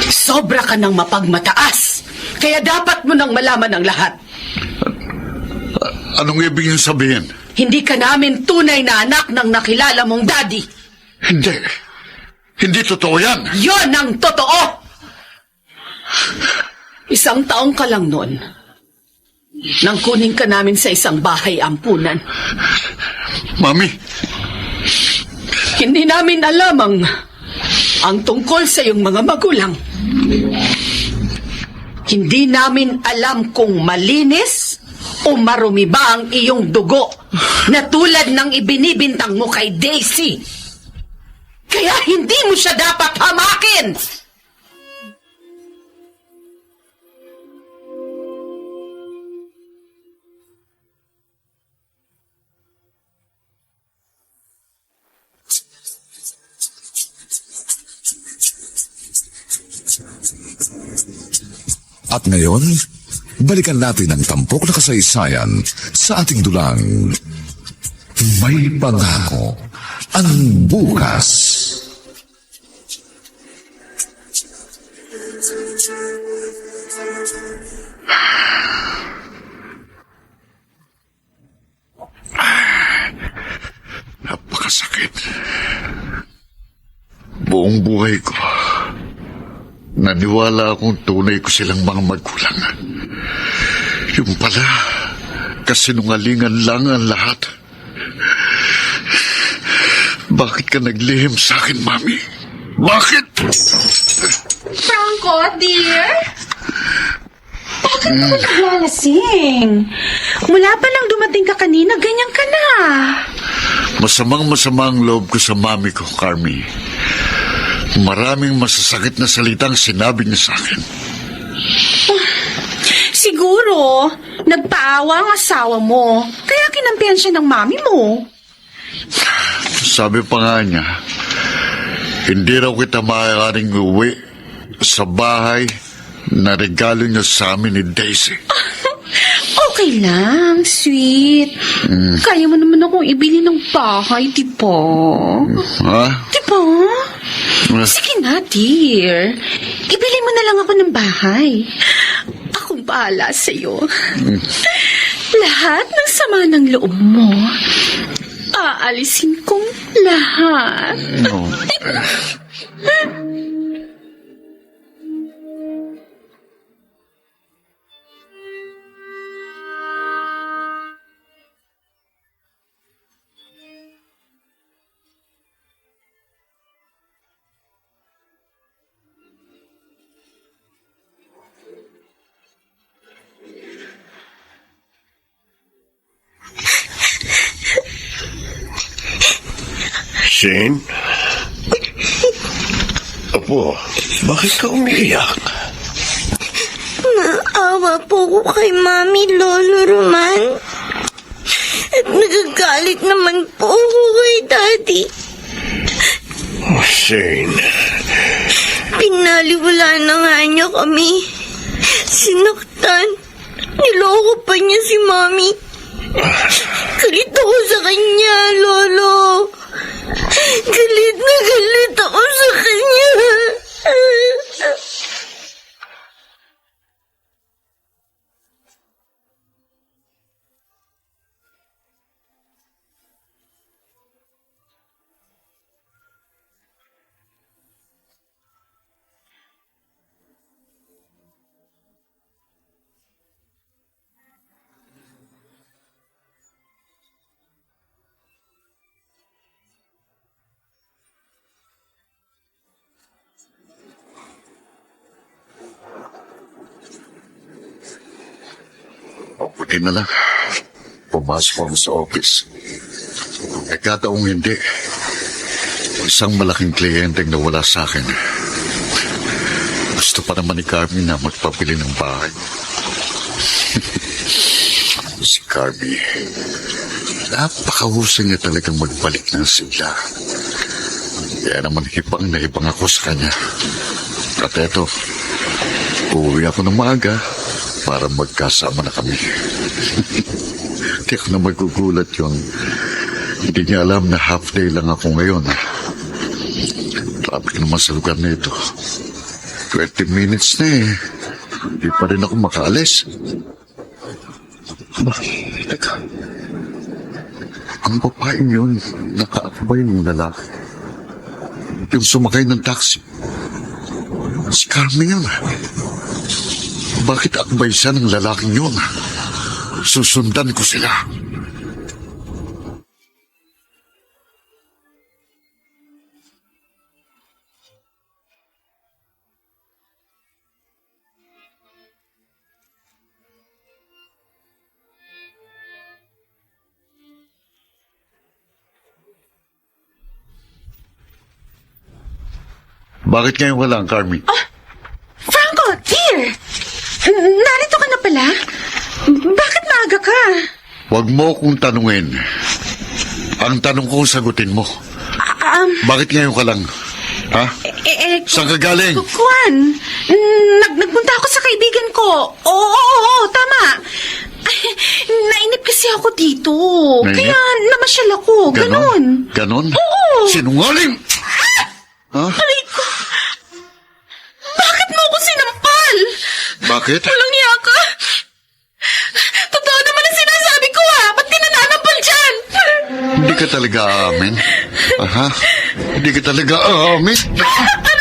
sobra ka ng mapagmataas. Kaya dapat mo nang malaman ang lahat. Anong ibig niyong sabihin? Hindi ka namin tunay na anak ng nakilala mong daddy. Hindi. Hindi totoo yan. Yon ang totoo! 1 taong ka lang noon nang kunin ka namin sa isang bahay ampunan. Mami. Hindi namin alam ang tungkol sa iyong mga magulang. Hindi namin alam kung malinis o marumi ba ang iyong dugo na tulad ng ibinibintang mo kay Daisy. Kaya hindi mo siya dapat hamakin! At ngayon, balikan natin ang tampok na kasaysayan sa ating dulang. May pangako ang bukas. Napakasakit. Buong buhay ko, naniwala akong tunay ko silang mga magulang. Yung pala, kasinungalingan lang ang lahat. Bakit ka naglihim sa akin, Mami? Bakit? Franco, dear? Bakit ka naglalasing? Mula pa lang dumating ka kanina, ganyan ka na. Masamang-masama ang loob ko sa mami ko, Carmi. Maraming masasakit na salitang sinabi niya sa akin. Siguro, nagpaawa ang asawa mo. Kaya kinampihan siya ng mami mo. Sabi pa nga niya, hindi raw kita maaaring uwi sa bahay na regalo niya sa amin ni Daisy. Okay lang, sweet. Kaya mo naman akong ibili ng bahay, di ba? Ha? Di ba? Sige na, dear. Ibili mo na lang ako ng bahay. Akong bahala sa'yo. Lahat ng sama ng loob mo, aalisin kong lahat. No. Shane? Apo, bakit ka umiiyak? Naawa po ko kay Mami, Lolo Roman. At nagagalit naman po ako kay Daddy. Oh, Shane. Pinaliwala na nga niya kami. Sinaktan. Niloko pa niya si Mami. Galit ako sa kanya, Lolo. Galit na galit ako sa kanya. Buti na lang. Pumasok ako sa office. Nagkataong hindi. Isang malaking kliyenteng nawala sa akin. Gusto pa naman ni Carmi na magpabili ng bahay. Si Carmi, napakahusay niya talagang magbalik ng sigla. Kaya naman hipang na hipang ako sa kanya. At eto, uuwi ako ng maaga para magkasama na kami. Hindi ako na magugulat yung hindi niya alam na half day lang ako ngayon. Traffic naman sa lugar na ito. 20 minutes na eh. Hindi pa rin ako makaalis. Teka. Ang babaeng yun, nakaakbay yung lalaki. Yung sumakay ng taxi. Si Carmen yun. Bakit akbay siya ng lalaking yun? Susundan ko sila. Bakit ngayon ka lang, Carmi? Franco, dear! Narito ka na pala? Bakit maaga ka? Huwag mo kong tanungin. Ang tanong ko, sagutin mo. Bakit ngayon ka lang? Ha? Saan ka galing? Kuwan, nagpunta ako sa kaibigan ko. Oo, tama. Ay, nainip kasi ako dito. Nainip? Kaya namasyal ako. Ganon. Ganon? Oo. Sinungaling! Ha? Aray ko. Bakit mo ako sinampal? Bakit? Walang niya ka. Totoo naman ang sinasabi ko Ba't ka nananampal dyan? Hindi ka talaga aamin? Ha? Hindi ka talaga aamin?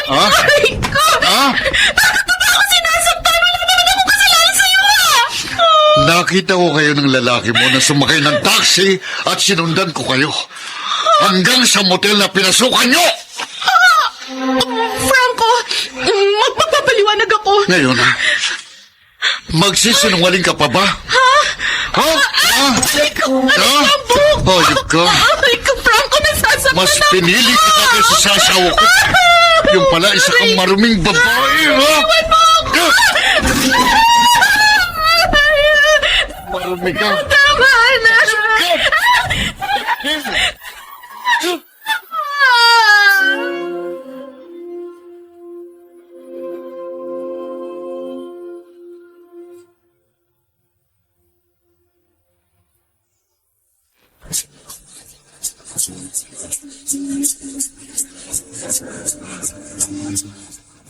Ha? Aray ko. Ha? Bakit mo ba ako sinasaktan? Wala naman ako kasalanan sa'yo Nakita ko kayo ng lalaki mo na sumakay ng taxi at sinundan ko kayo. Hanggang sa motel na pinasukan nyo! Franco, magpapaliwanag ako. Ngayon, magsisinungaling ka pa ba? Ha? Ha? Aray ko, Ha? buhok. Hayop ka. Aray ko, Franco, nasasaktan Mas ako. pinili kita kaysa sa asawa ko. Yung pala, isa kang maruming babae, ha? Marumi ka. Tama na.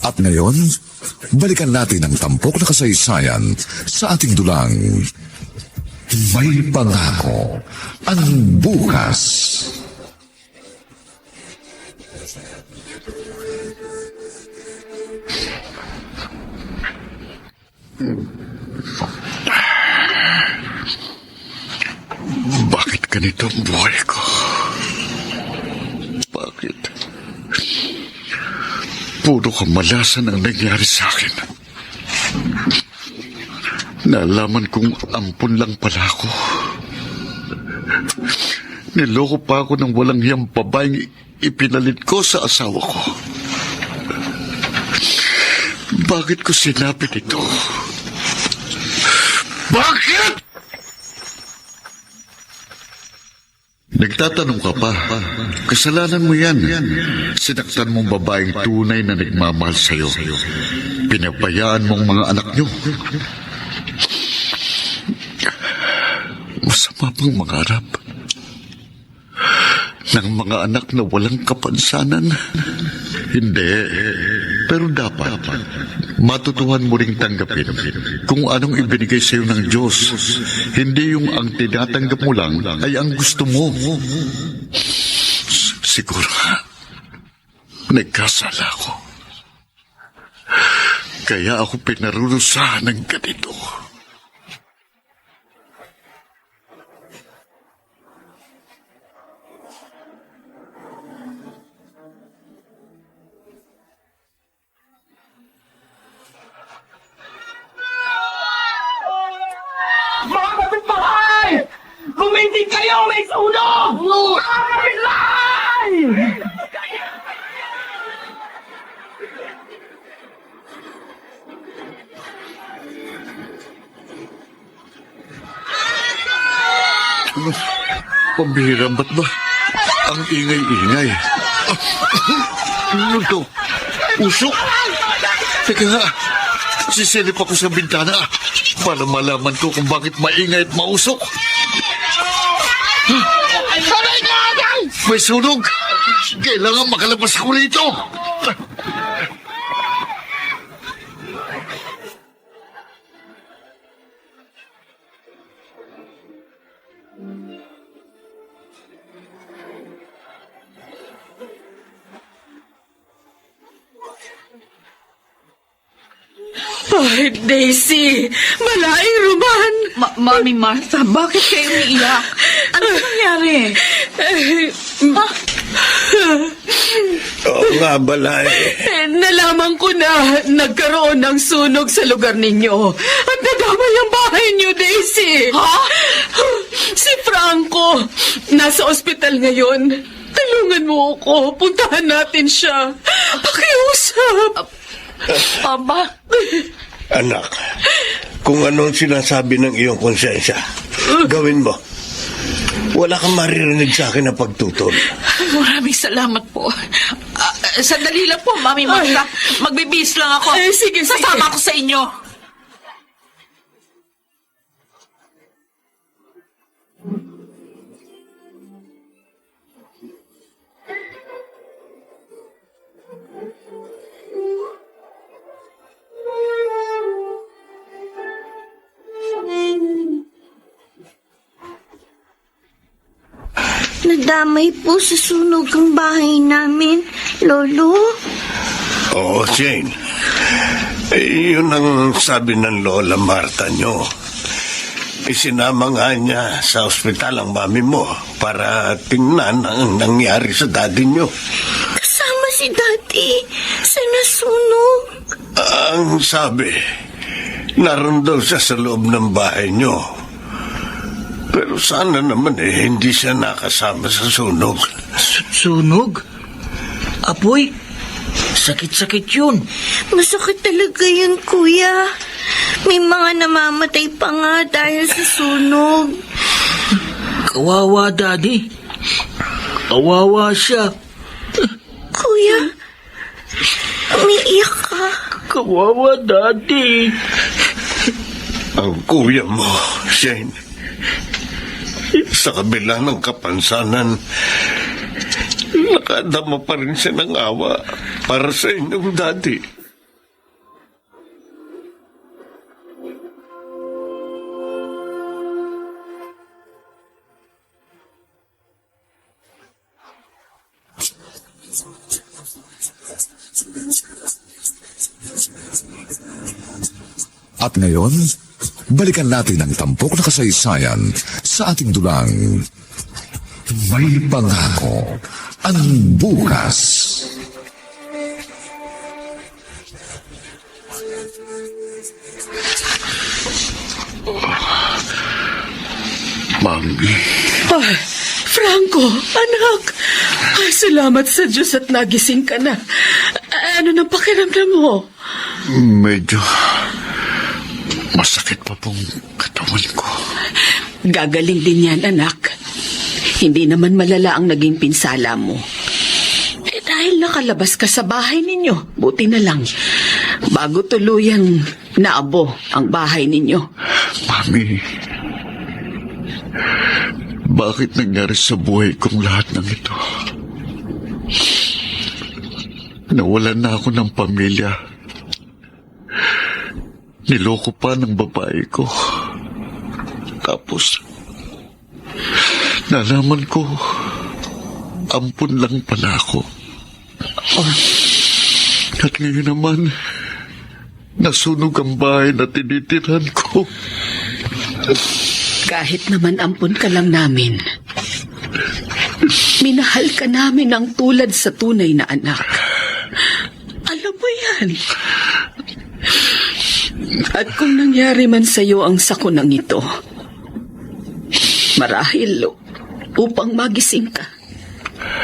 At ngayon, balikan natin ang tampok na kasaysayan sa ating dulang May Pangako ang Bukas. Bakit ganito ang buhay ko? Bakit? Puro kamalasan ang nangyari sa akin. Nalaman kong ampun lang pala ako. Niloko pa ako ng walang hiyang babaeng ipinalit ko sa asawa ko. Bakit ko sinabi nito? Bakit? Nagtatanong ka pa. Kasalanan mo yan. Sinaktan mong babaeng tunay na nagmamahal sa'yo. Pinabayaan mong mga anak nyo. Masama pang mangarap ng mga anak na walang kapansanan. Hindi. Pero dapat matutuhan mo ring tanggapin kung anong ibinigay sa'yo ng Diyos. Hindi yung ang tinatanggap mo lang ay ang gusto mo. Siguro nagkasala ako. Kaya ako pinarurusahan ng ganito. Mga kapitbahay! Guminti kayo! May sunog! Mga kapitbahay! Pambihira, ba't ba? Ang ingay-ingay. Ano to? Usok? Teka nga, sisilip ako sa bintana para malaman ko kung bakit maingay at mausok. May sunog! Kailangan makalabas ko rito! Ay, Daisy! Malaing Roman! Mami Martha, bakit kayo umiiyak? Ano nangyari? Oo nga, Balay. Nalaman ko na nagkaroon ng sunog sa lugar ninyo. At nadamay ang bahay niyo, Daisy! Ha? Si Franco, nasa ospital ngayon. Tulungan mo ako. Puntahan natin siya. Pakiusap. Aba. Anak, kung anong sinasabi ng iyong konsensya, gawin mo. Wala kang maririnig sa akin na pagtutol. Maraming salamat po. Sandali lang po, Mami Marta. Magbibis lang ako. Sige. Sasama ako sa inyo. Nadamay po sa sunog ang bahay namin, Lolo. Oo, Jane. Yun ang sabi ng Lola Marta nyo. Isinama nga niya sa ospital ang mami mo para tingnan ang nangyari sa daddy nyo. Kasama si Daddy sa nasunog. Ang sabi, naroon daw siya sa loob ng bahay nyo. Pero sana naman hindi siya nakasama sa sunog. Sunog? Apoy, sakit-sakit yun. Masakit talaga yun, Kuya. May mga namamatay pa nga dahil sa sunog. Kawawa, Daddy. Kawawa siya. Kuya, umiiyak ka. Kawawa, Daddy. Ang kuya mo, Shane, sa kabila ng kapansanan, nakadama pa rin siya ng awa para sa inyong daddy. At ngayon, balikan natin ang tampok na kasaysayan sa ating dulang May Pangako ang Bukas. Mami, Franco, anak. Salamat sa Diyos at nagising ka na. Ano nang pakiramdam mo? medyo masakit pa pong katawan ko. Gagaling din yan, anak. Hindi naman malala ang naging pinsala mo. Dahil nakalabas ka sa bahay ninyo, buti na lang. Bago tuluyang naabo ang bahay ninyo. Mami, bakit nangyari sa buhay kong lahat ng ito? Nawalan na ako ng pamilya. Niloko pa ng babae ko. Tapos, nalaman ko, ampun lang pala ako. At ngayon naman, nasunog ang bahay na tinitiran ko. Kahit naman ampun ka lang namin, minahal ka namin ng tulad sa tunay na anak. Alam mo yan. At kung nangyari man sa'yo ang sakunang ito, marahil upang magising ka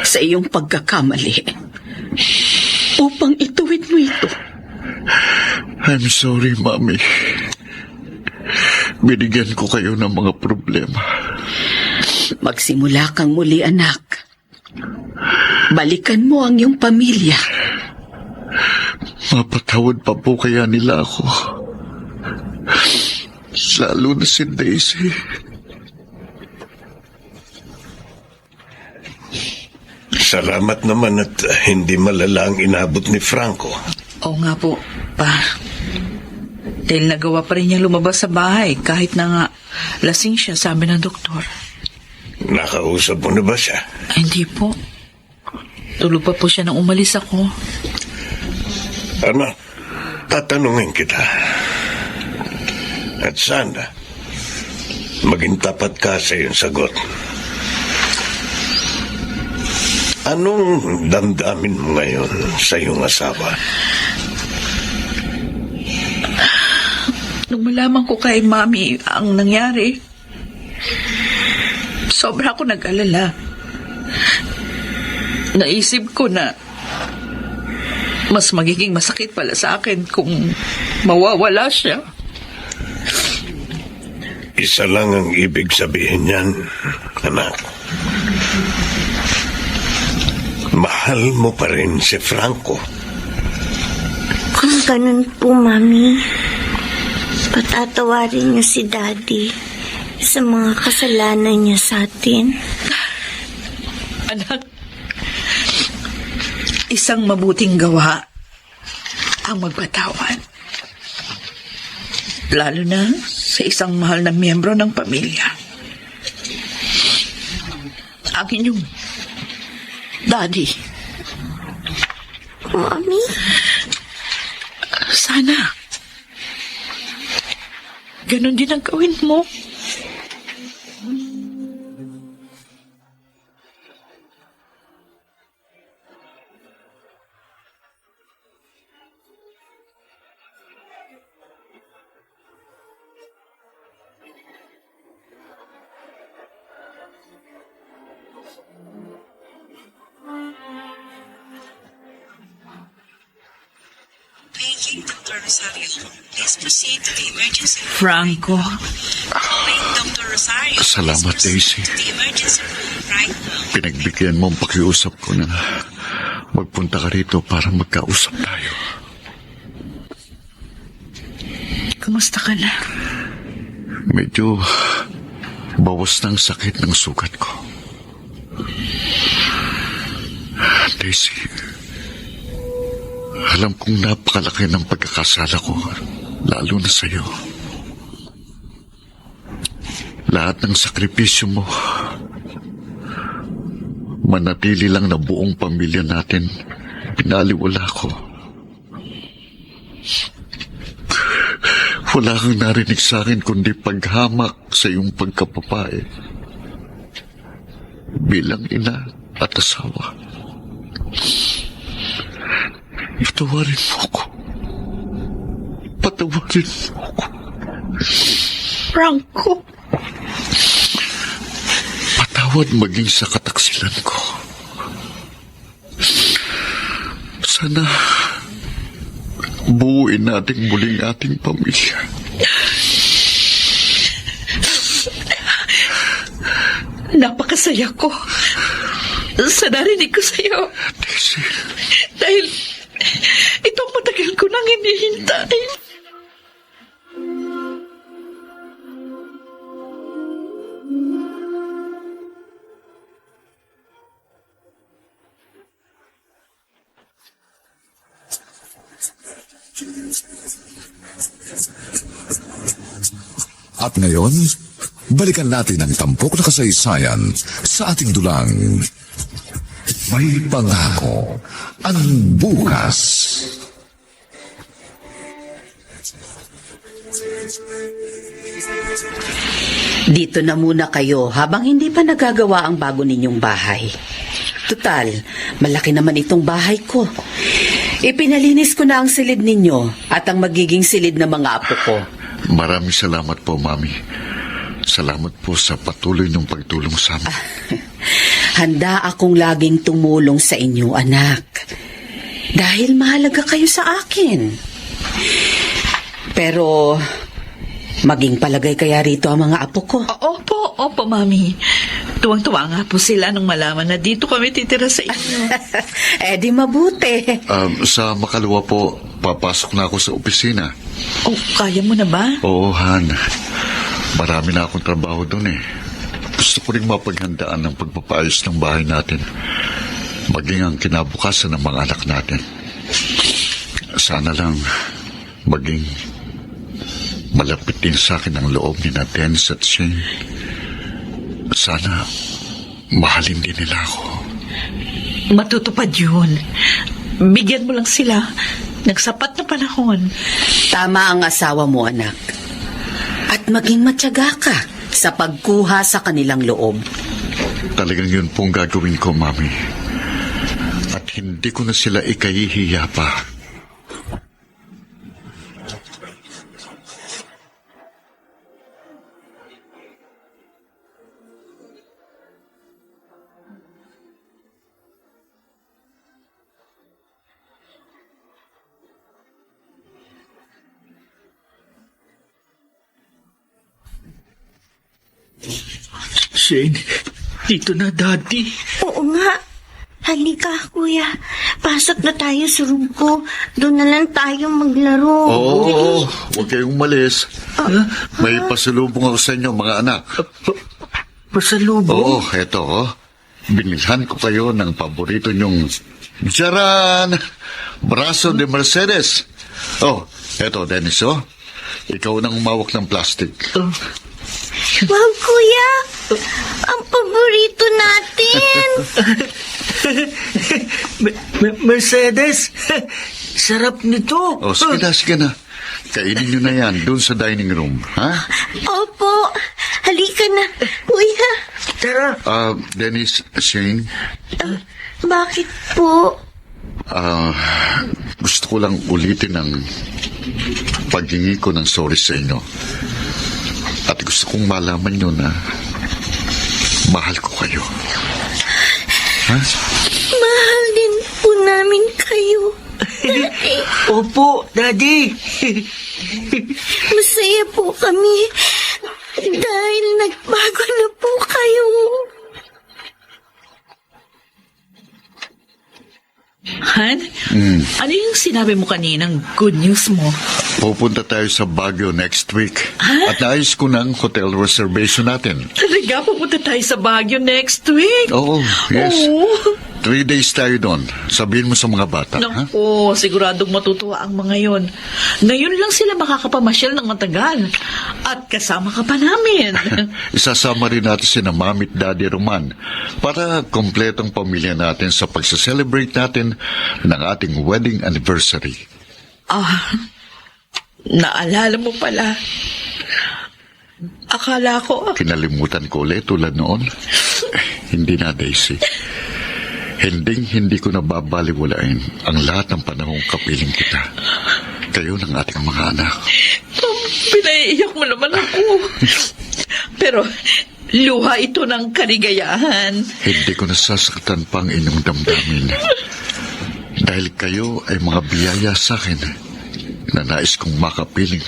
sa iyong pagkakamali, upang ituwid mo ito. I'm sorry, Mami. Binigyan ko kayo ng mga problema. Magsimula kang muli, anak. Balikan mo ang iyong pamilya. Mapatawad pa po kaya nila ako. Lalo na si Daisy. Salamat naman at hindi malala ang inabot ni Franco. Oo nga po, pa. Dahil nagawa pa rin niya lumabas sa bahay kahit na nga lasing siya, sabi ng doktor. Nakausap mo na ba siya? Ay, hindi po. Tulog pa po siya nang umalis ako. Anak, tatanungin kita. At sana, maging tapat ka sa iyong sagot. Anong damdamin mo ngayon sa iyong asawa? Nung malaman ko kay Mami ang nangyari, sobra ako nag-alala. naisip ko na mas magiging masakit pala sa akin kung mawawala siya. Isa lang ang ibig sabihin niyan, anak. Mahal mo pa rin si Franco. Kung ganun po, Mami, patatawarin niyo si Daddy sa mga kasalanan niya sa atin. Anak, isang mabuting gawa ang magpatawad. Lalo na sa isang mahal na miyembro ng pamilya. Ang inyong Daddy. Mami? Sana ganon din ang gawin mo. Paging Dr. Rosario. Please proceed to the emergency room. Franco, Calling Dr. Rosario. Salamat, Please Daisy. proceed to the emergency room right now. Pinagbigyan mo ang pakiusap ko na magpunta ka rito para magkausap tayo. kumusta ka na? Medyo bawas ng sakit ng sugat ko. Daisy, alam kong napakalaki ng pagkakasala ko, lalo na sa'yo. Lahat ng sakripisyo mo, manatili lang na buong pamilya natin, pinaliwala ko. Wala kang narinig sa akin kundi paghamak sa iyong pagkapapae bilang ina at asawa. Patawarin mo ako. Patawarin mo ako. Franco. Patawad maging sa kataksilan ko. Sana buuin natin muling ating pamilya. Napakasaya ko sa narinig ko sa'yo. Daisy. Dahil itong matagal ko nang hinihintay. At ngayon, balikan natin ang tampok na kasaysayan sa ating dulang. May pangako ang bukas. Dito na muna kayo habang hindi pa nagagawa ang bago ninyong bahay. Tutal, malaki naman itong bahay ko. Ipinalinis ko na ang silid ninyo at ang magiging silid ng mga apo ko. Maraming salamat po, Mami. Salamat po sa patuloy ng pagtulong sa amin. Handa akong laging tumulong sa inyo, anak. Dahil mahalaga kayo sa akin. Pero, maging palagay kaya rito ang mga apo ko. Opo, Mami. Tuwang-tuwa nga po sila nung malaman na dito kami titira sa inyo. Di mabuti. Sa makalawa po, papasok na ako sa opisina. Oh, kaya mo na ba? Oo, Han. Marami na akong trabaho doon eh. Gusto ko rin mapaghandaan ng pagpapaayos ng bahay natin. Maging ang kinabukasan ng mga anak natin. Sana lang maging malapit din sa akin ang loob ni Dennis at Shane. Sana mahalin din nila ako. Matutupad yun. Bigyan mo lang sila ng sapat na panahon. Tama ang asawa mo, anak. At maging matyaga ka sa pagkuha sa kanilang loob. Talagang yun pong gagawin ko, Mami. At hindi ko na sila ikahihiya pa. Shane, dito na, Daddy. Oo nga. Halika, kuya. Pasok na tayo sa room ko. Doon na lang tayo maglaro. Oo, huwag kayong umalis. May pasalubong ako sa inyo, mga anak. Pasalubong? Oo, eto. Binilhan ko kayo ng paborito nyong Jaran! Braso de Mercedes. Oh, eto, Dennis, Ikaw nang umawak ng plastic. Wow, kuya. Ang paborito natin. Mercedes, sarap nito. Oh, sige na. Kainin nyo na yan doon sa dining room, ha? Opo. Halika na, kuya. Tara. Dennis, Shane, Bakit po? gusto ko lang ulitin ang paghingi ko ng sorry sa inyo. At gusto kong malaman nyo na mahal ko kayo. Ha? Mahal din po namin kayo. Opo, Daddy. Masaya po kami dahil nagbago na po kayo. Han? Ano yung sinabi mo kaninang good news mo? Pupunta tayo sa Baguio next week. At naayos ko ng hotel reservation natin. Talaga, pupunta tayo sa Baguio next week? Oo, yes. Oo. 3 days tayo doon. Sabihin mo sa mga bata, ha? Naku, siguradong matutuwa ang mga yon. Ngayon lang sila makakapamasyal ng matagal. At kasama ka pa namin. Isasama rin natin si na Mami at Daddy Roman para kompletong pamilya natin sa pagsa-celebrate natin ng ating wedding anniversary. Naalala mo pala. Akala ko... Kinalimutan ko ulit tulad noon. Hindi na, Daisy. Hindi ko nababaliwalain ang lahat ng panahong kapiling kita. Kayo ng ating mga anak. Pinaiiyak mo naman ako. Pero luha ito ng kaligayahan. Hindi ko nasasaktan pa ang inyong damdamin. Dahil kayo ay mga biyaya sa akin na nais kong makapiling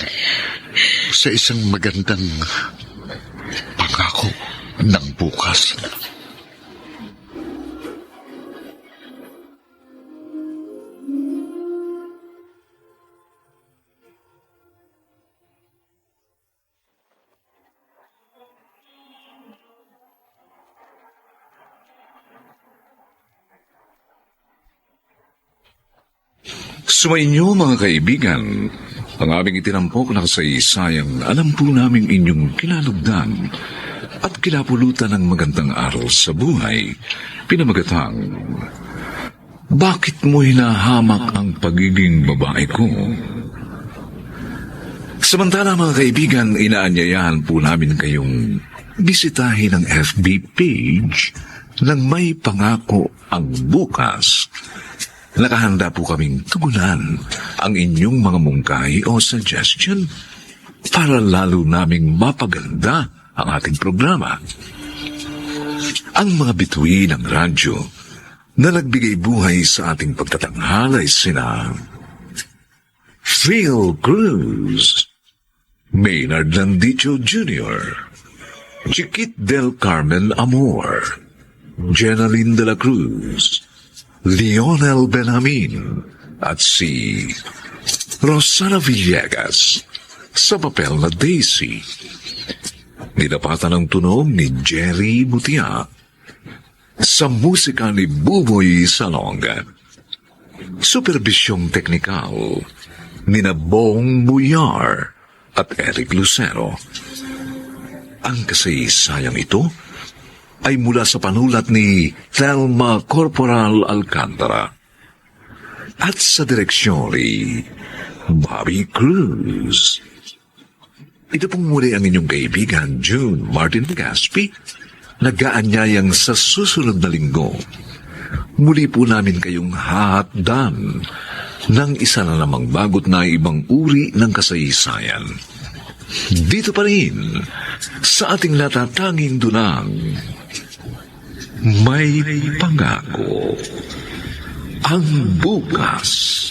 sa isang magandang pangako ng bukas. Sumainyo mga kaibigan, ang aming itinampok na kasaysayang alam po namin inyong kinalugdan at kinapulutan ng magandang aral sa buhay, pinamagatang, bakit mo hinahamak ang pagiging babae ko? Samantala mga kaibigan, inaanyayahan po namin kayong bisitahin ang FB page ng May Pangako ang Bukas. Nakahanda po kaming tugunan ang inyong mga mungkahi o suggestion para lalo naming mapaganda ang ating programa. Ang mga bituin ng radyo na nagbigay buhay sa ating pagtatanghalay sina Phil Cruz, Maynard Landicho Jr., Chiquit del Carmen Amor, Jenaline de la Cruz, Lionel Benjamin at si Rosana Villegas sa papel na Daisy. Nilapatan ang tunog ni Jerry Mutia sa musika ni Buboy Salonga. Supervisyong teknikal ni Bong Buyar at Eric Lucero. Ang kasaysayang ito ay mula sa panulat ni Thelma Corporal Alcantara at sa direksyon ni Bobby Cruz. Ito pong muli ang inyong kaibigan June Martin Gaspi, nag-aanyayang sa susunod na linggo. Muli po namin kayong hahatdan ng isa na namang bagot na ibang uri ng kasaysayan. Dito pa rin sa ating natatanging dunang May Pangako ang Bukas.